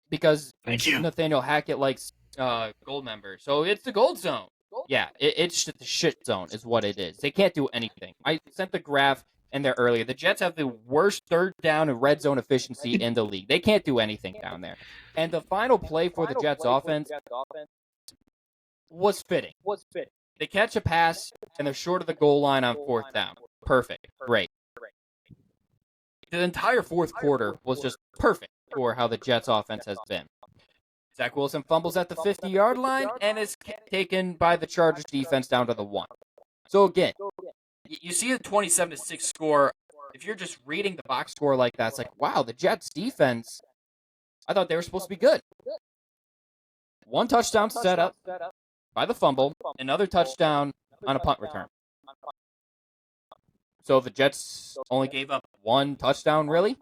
because Nathaniel Hackett likes gold member. So it's the gold zone. Yeah, it's the shit zone is what it is. They can't do anything. I sent the graph in there earlier. The Jets have the worst third down and red zone efficiency in the league. They can't do anything down there. And the final play for the Jets offense was fitting. They catch a pass, and they're short of the goal line on fourth down. Perfect. Great. The entire fourth quarter was just perfect for how the Jets offense has been. Zach Wilson fumbles at the 50-yard line and is taken by the Chargers defense down to the 1. So again, you see the 27-6 score. If you're just reading the box score like that, it's like, wow, the Jets defense, I thought they were supposed to be good. 1 touchdown set up by the fumble, another touchdown on a punt return. So the Jets only gave up 1 touchdown, really?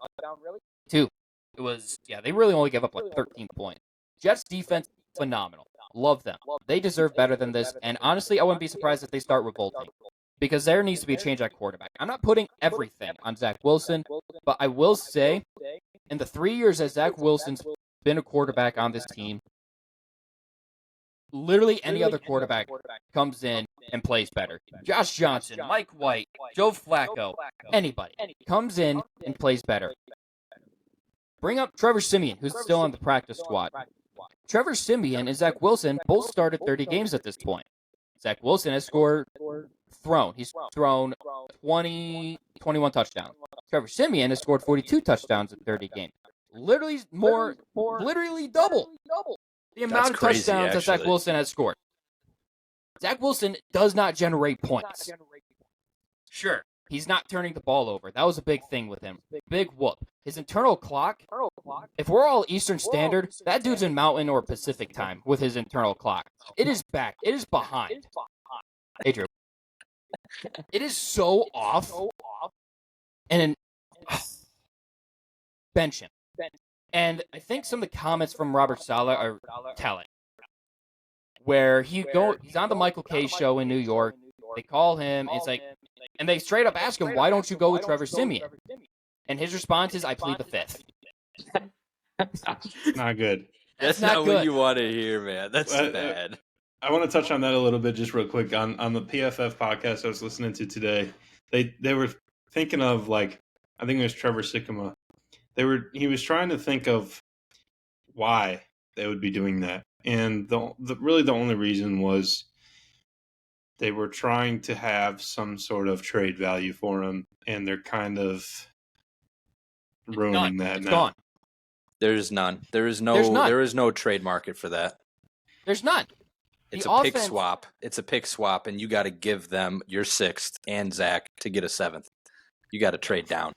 2. It was, they really only gave up like 13 points. Jets defense, phenomenal. Love them. They deserve better than this, and honestly, I wouldn't be surprised if they start revolting. Because there needs to be a change at quarterback. I'm not putting everything on Zach Wilson, but I will say, in the 3 years that Zach Wilson's been a quarterback on this team, literally any other quarterback comes in and plays better. Josh Johnson, Mike White, Joe Flacco, anybody comes in and plays better. Bring up Trevor Siemian, who's still on the practice squad. Trevor Siemian and Zach Wilson both started 30 games at this point. Zach Wilson has he's thrown 21 touchdowns. Trevor Siemian has scored 42 touchdowns in 30 games. Literally double the amount of touchdowns that Zach Wilson has scored. Zach Wilson does not generate points. Sure, he's not turning the ball over. That was a big thing with him. Big whoop. His internal clock, if we're all Eastern Standard, that dude's in Mountain or Pacific time with his internal clock. It is back. It is behind. Hey, Drew. It is so off. And bench him. And I think some of the comments from Robert Saleh are telling. Where he's on the Michael K show in New York. They call him. It's like, and they straight up ask him, why don't you go with Trevor Siemian? And his response is, I plead the fifth. Not good. That's not what you want to hear, man. That's bad. I want to touch on that a little bit just real quick. On the PFF podcast I was listening to today, they were thinking of, like, I think it was Trevor Sikkema. He was trying to think of why they would be doing that. And the only reason was they were trying to have some sort of trade value for him, and they're kind of ruining that now. Gone. There's none. There is no trade market for that. There's none. It's a pick swap. It's a pick swap, and you got to give them your 6th and Zach to get a 7th. You got to trade down.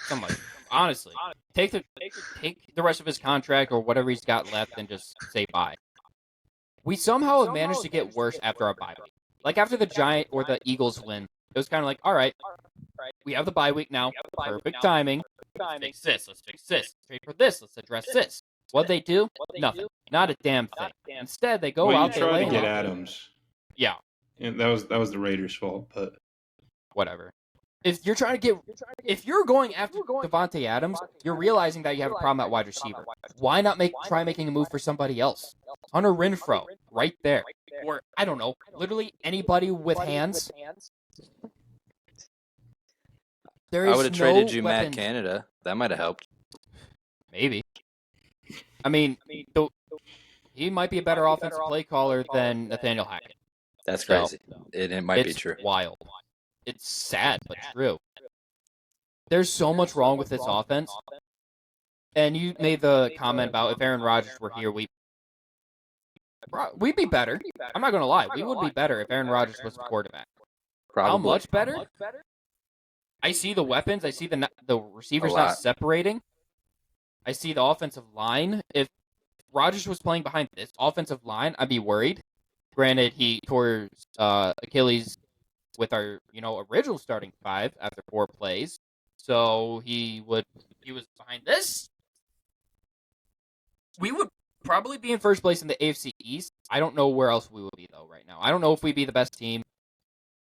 Somebody, honestly, take the rest of his contract or whatever he's got left and just say bye. We somehow have managed to get worse after our bye week. Like after the Giant or the Eagles win, it was kind of like, all right, we have the bye week now. Perfect timing. Let's fix this. Let's fix this. Trade for this. Let's address this. What'd they do? Nothing. Not a damn thing. Instead, they go out. They tried to get Adams. Yeah. And that was the Raiders' fault, but whatever. If you're going after Devontae Adams, you're realizing that you have a problem at wide receiver. Why not try making a move for somebody else? Hunter Renfrow, right there. Or, I don't know, literally anybody with hands. I would have traded you Matt Canada. That might have helped. Maybe. I mean, he might be a better offensive play caller than Nathaniel Hackett. That's crazy. It might be true. It's wild. It's sad, but true. There's so much wrong with this offense. And you made the comment about if Aaron Rodgers were here, we'd be better. I'm not going to lie. We would be better if Aaron Rodgers was the quarterback. Probably. How much better? I see the weapons. I see the receivers not separating. I see the offensive line. If Rodgers was playing behind this offensive line, I'd be worried. Granted, he tore Achilles with our original starting 5 after 4 plays, so he was behind this. We would probably be in first place in the AFC East. I don't know where else we would be though right now. I don't know if we'd be the best team.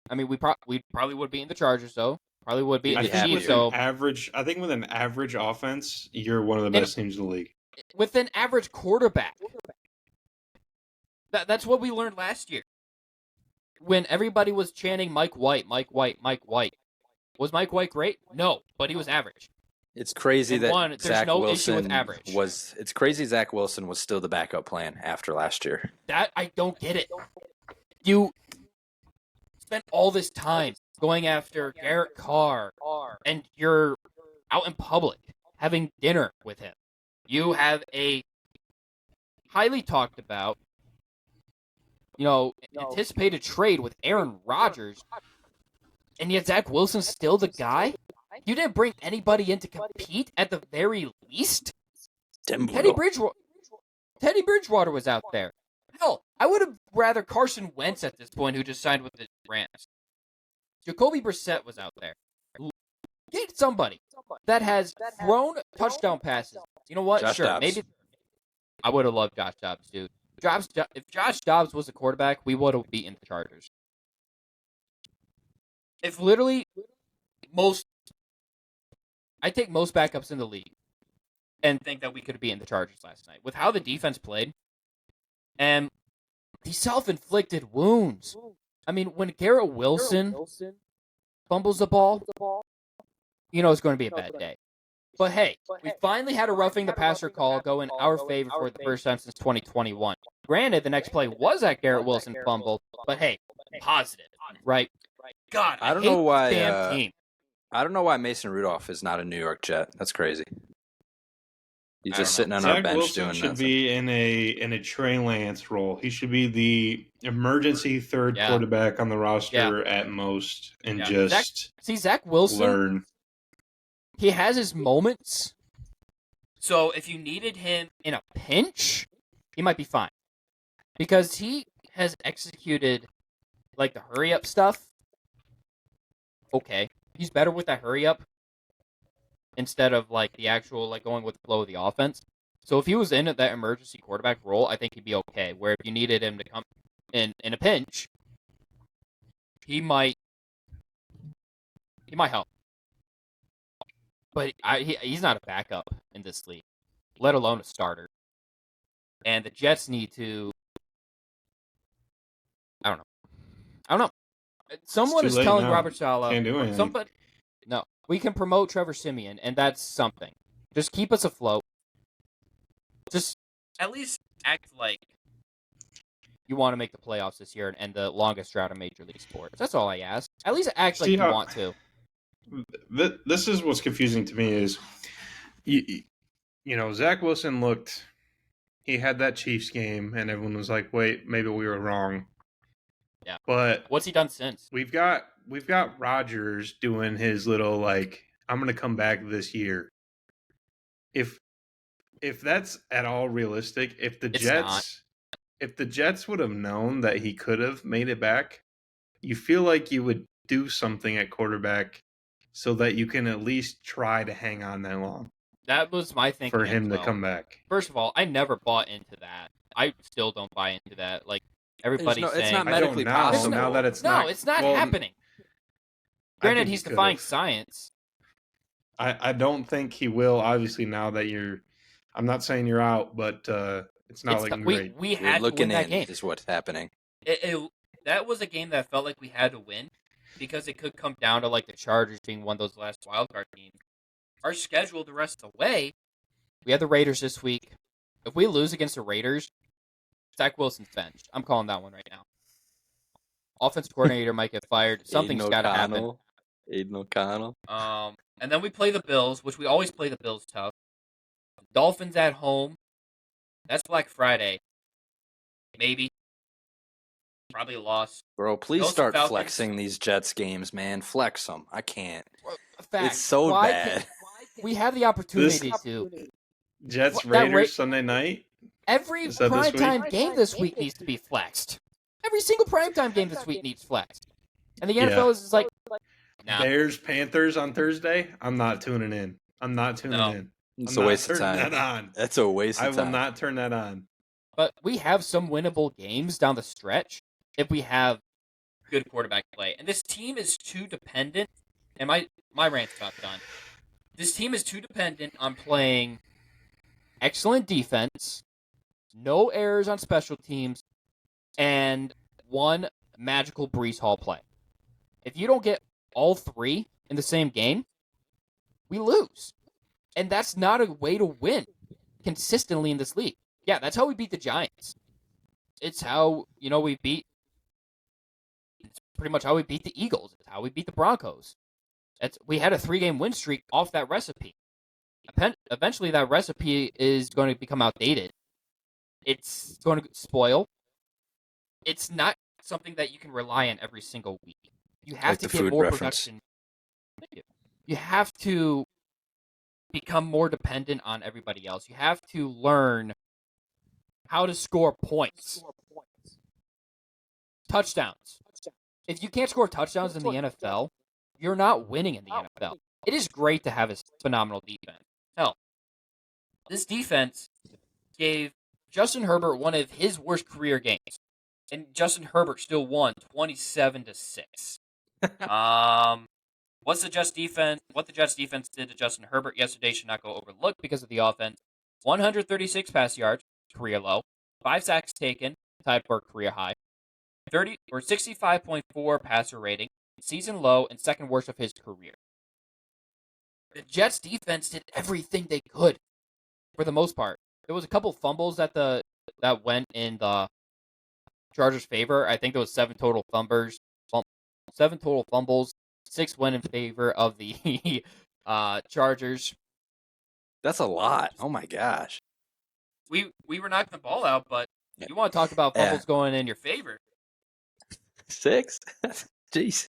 I mean, we probably would be in the Chargers though. Probably would be in the Chiefs. So I think with an average offense, you're one of the best teams in the league. With an average quarterback. That's what we learned last year. When everybody was chanting Mike White, Mike White, Mike White. Was Mike White great? No, but he was average. It's crazy that there's no issue with average. It's crazy Zach Wilson was still the backup plan after last year. That I don't get it. You spent all this time going after Garrett Carr, and you're out in public having dinner with him. You have a highly talked about, anticipated trade with Aaron Rodgers, and yet Zach Wilson's still the guy? You didn't bring anybody in to compete at the very least? Teddy Bridgewater was out there. Hell, I would have rather Carson Wentz at this point, who just signed with the Rams. Jacoby Brissett was out there. Get somebody that has thrown touchdown passes. You know what? Josh Sure, Dobbs. maybe. I would have loved Josh Dobbs, dude. If Josh Dobbs was a quarterback, we would have beaten the Chargers. If literally I take most backups in the league and think that we could have beaten the Chargers last night. With how the defense played and the self-inflicted wounds. I mean, when Garrett Wilson fumbles the ball, it's going to be a bad day. But hey, we finally had a roughing the passer call go in our favor for the first time since 2021. Granted, the next play was that Garrett Wilson fumble, but hey, positive, right? God, I don't know why. Damn team. I don't know why Mason Rudolph is not a New York Jet. That's crazy. He's just sitting on our bench Wilson doing should nothing. be in a Trey Lance role. He should be the emergency third quarterback on the roster at most, and Zach Wilson learn. He has his moments. So if you needed him in a pinch, he might be fine. Because he has executed like the hurry up stuff. Okay. He's better with that hurry up instead of like the actual like going with the flow of the offense. So if he was in that emergency quarterback role, I think he'd be okay. Where if you needed him to come in a pinch, he might help. But he's not a backup in this league, let alone a starter. And the Jets need to. I don't know. Someone is telling Robert Saleh. Can't do anything. No, we can promote Trevor Siemian, and that's something. Just keep us afloat. Just at least act like you want to make the playoffs this year and end the longest drought in Major League Sports. That's all I ask. At least act like you want to. This is what's confusing to me is, Zach Wilson he had that Chiefs game, and everyone was like, wait, maybe we were wrong. Yeah. But what's he done since? We've got Rodgers doing his little like, I'm going to come back this year. If that's at all realistic, if the Jets would have known that he could have made it back, you feel like you would do something at quarterback so that you can at least try to hang on that long. That was my thinking for him to come back. First of all, I never bought into that. I still don't buy into that. Like everybody's saying, it's not medically possible. Now that it's it's not happening. Granted, he's defying science. I don't think he will. Obviously, now that I'm not saying you're out, but it's not looking great. We had to win that game. Is what's happening. That was a game that felt like we had to win because it could come down to like the Chargers being one of those last wildcard teams. Our schedule the rest of the way, we have the Raiders this week. If we lose against the Raiders, Zach Wilson's benched. I'm calling that one right now. Offensive coordinator might get fired. Something's got to happen. Aiden O'Connell. And then we play the Bills, which we always play the Bills tough. Dolphins at home. That's Black Friday. Maybe. Probably a loss. Bro, please start flexing these Jets games, man. Flex them. I can't. It's so bad. We have the opportunity to. Jets Raiders Sunday night. Every primetime game this week needs to be flexed. Every single primetime game this week needs flexed. And the NFL is like, nah. Bears Panthers on Thursday. I'm not tuning in. in. It's a waste of time. That's a waste of time. I will not turn that on. But we have some winnable games down the stretch if we have good quarterback play. And this team is too dependent. And my rant's about done. This team is too dependent on playing excellent defense, no errors on special teams, and one magical Brees Hall play. If you don't get all three in the same game, we lose. And that's not a way to win consistently in this league. Yeah, that's how we beat the Giants. It's how, we beat... It's pretty much how we beat the Eagles. It's how we beat the Broncos. We had a 3-game win streak off that recipe. Eventually, that recipe is going to become outdated. It's going to spoil. It's not something that you can rely on every single week. You have to get more production. You have to become more dependent on everybody else. You have to learn how to score points. Touchdowns. If you can't score touchdowns in the NFL, you're not winning in the NFL. It is great to have a phenomenal defense. Hell, this defense gave Justin Herbert one of his worst career games. And Justin Herbert still won 27-6. What the Jets defense did to Justin Herbert yesterday should not go overlooked because of the offense. 136 pass yards, career low. 5 sacks taken, tied for a career high. 65.4 passer rating, season low and second worst of his career. The Jets defense did everything they could for the most part. There was a couple fumbles that went in the Chargers' favor. I think there was 7 total fumbles. 6 went in favor of the Chargers. That's a lot. Oh my gosh. We were knocking the ball out, but you want to talk about fumbles going in your favor? 6? Jeez.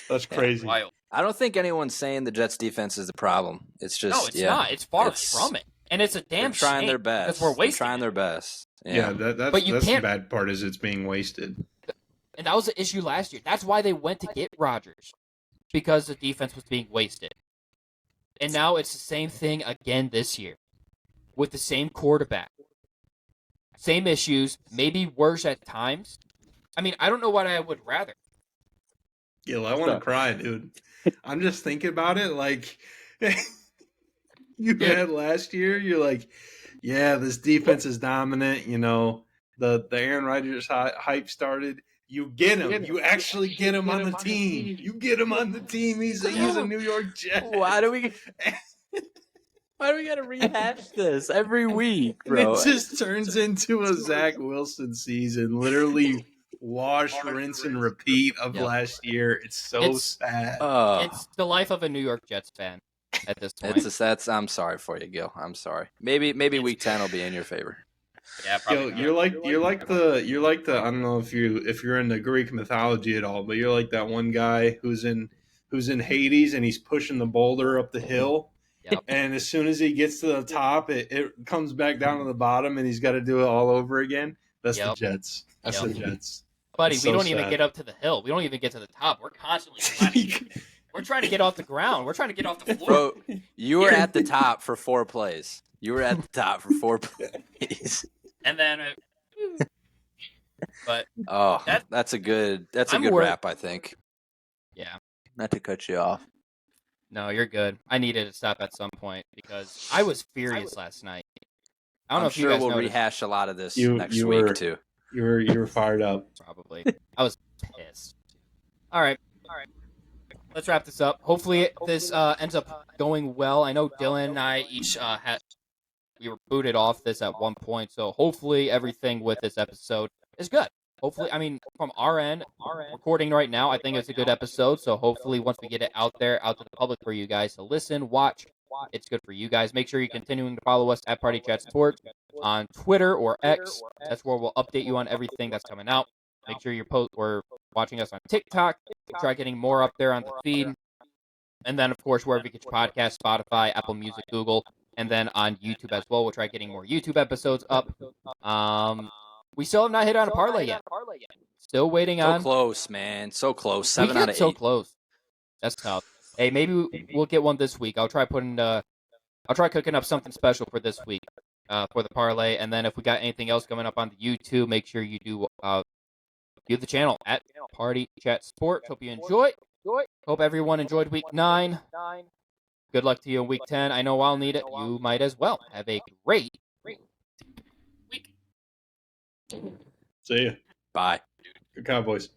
That's crazy. Wild. I don't think anyone's saying the Jets defense is the problem. It's just no, it's not. It's far from it, and it's a damn shame. Trying their best. Because we're wasting. Trying their best. Yeah, that's the bad part is it's being wasted. And that was the issue last year. That's why they went to get Rodgers, because the defense was being wasted. And now it's the same thing again this year, with the same quarterback, same issues, maybe worse at times. I mean, I don't know what I would rather. Gil, I want to cry, dude. I'm just thinking about it. Like, you had last year, you're like, yeah, this defense is dominant. The Aaron Rodgers hype started. You get him. You actually get him on the team. You get him on the team. He's a New York Jet. Why do we gotta rehash this every week, bro? And it just turns into a Zach Wilson season. Literally wash, rinse, and repeat of last year. It's sad. It's the life of a New York Jets fan at this point. I'm sorry for you, Gil. I'm sorry. Maybe week 10 will be in your favor. Yeah, probably. You're like the I don't know if you're into Greek mythology at all, but you're like that one guy who's in Hades and he's pushing the boulder up the hill. Yep. And as soon as he gets to the top, it comes back down to the bottom and he's got to do it all over again. That's the Jets. That's the Jets. Buddy, we don't even get up to the hill. We don't even get to the top. We're constantly climbing. We're trying to get off the ground. We're trying to get off the floor. Bro, you were at the top for 4 plays. And then, but that's a good wrap, I think. Yeah. Not to cut you off. No, you're good. I needed to stop at some point because I was furious last night. I don't know if you guys we'll noticed. Rehash a lot of this next week too. You were fired up. Probably. I was pissed. All right. Let's wrap this up. Hopefully this ends up going well. I know Dylan and I each we were booted off this at one point, so hopefully everything with this episode is good. Hopefully, I mean, from our end, recording right now, I think it's a good episode, so hopefully once we get it out there, out to the public for you guys to listen, watch, it's good for you guys. Make sure you're continuing to follow us at Party Chat Sports on Twitter or X. That's where we'll update you on everything that's coming out. Make sure you're watching us on TikTok. We'll try getting more up there on the feed. And then, of course, wherever you get your podcast, Spotify, Apple Music, Google, and then on YouTube as well. We'll try getting more YouTube episodes up. We still have not hit on a parlay yet. Still waiting on. So close, man. So close. 7 out of 8. So close. That's tough. Hey, maybe we'll get one this week. I'll try cooking up something special for this week for the parlay. And then if we got anything else coming up on the YouTube, make sure you do the channel at Party Chat Sports. Hope you enjoy. Hope everyone enjoyed week 9. Good luck to you in week 10. I know I'll need it. You might as well. Have a great week. See ya. Bye. Good Cowboys.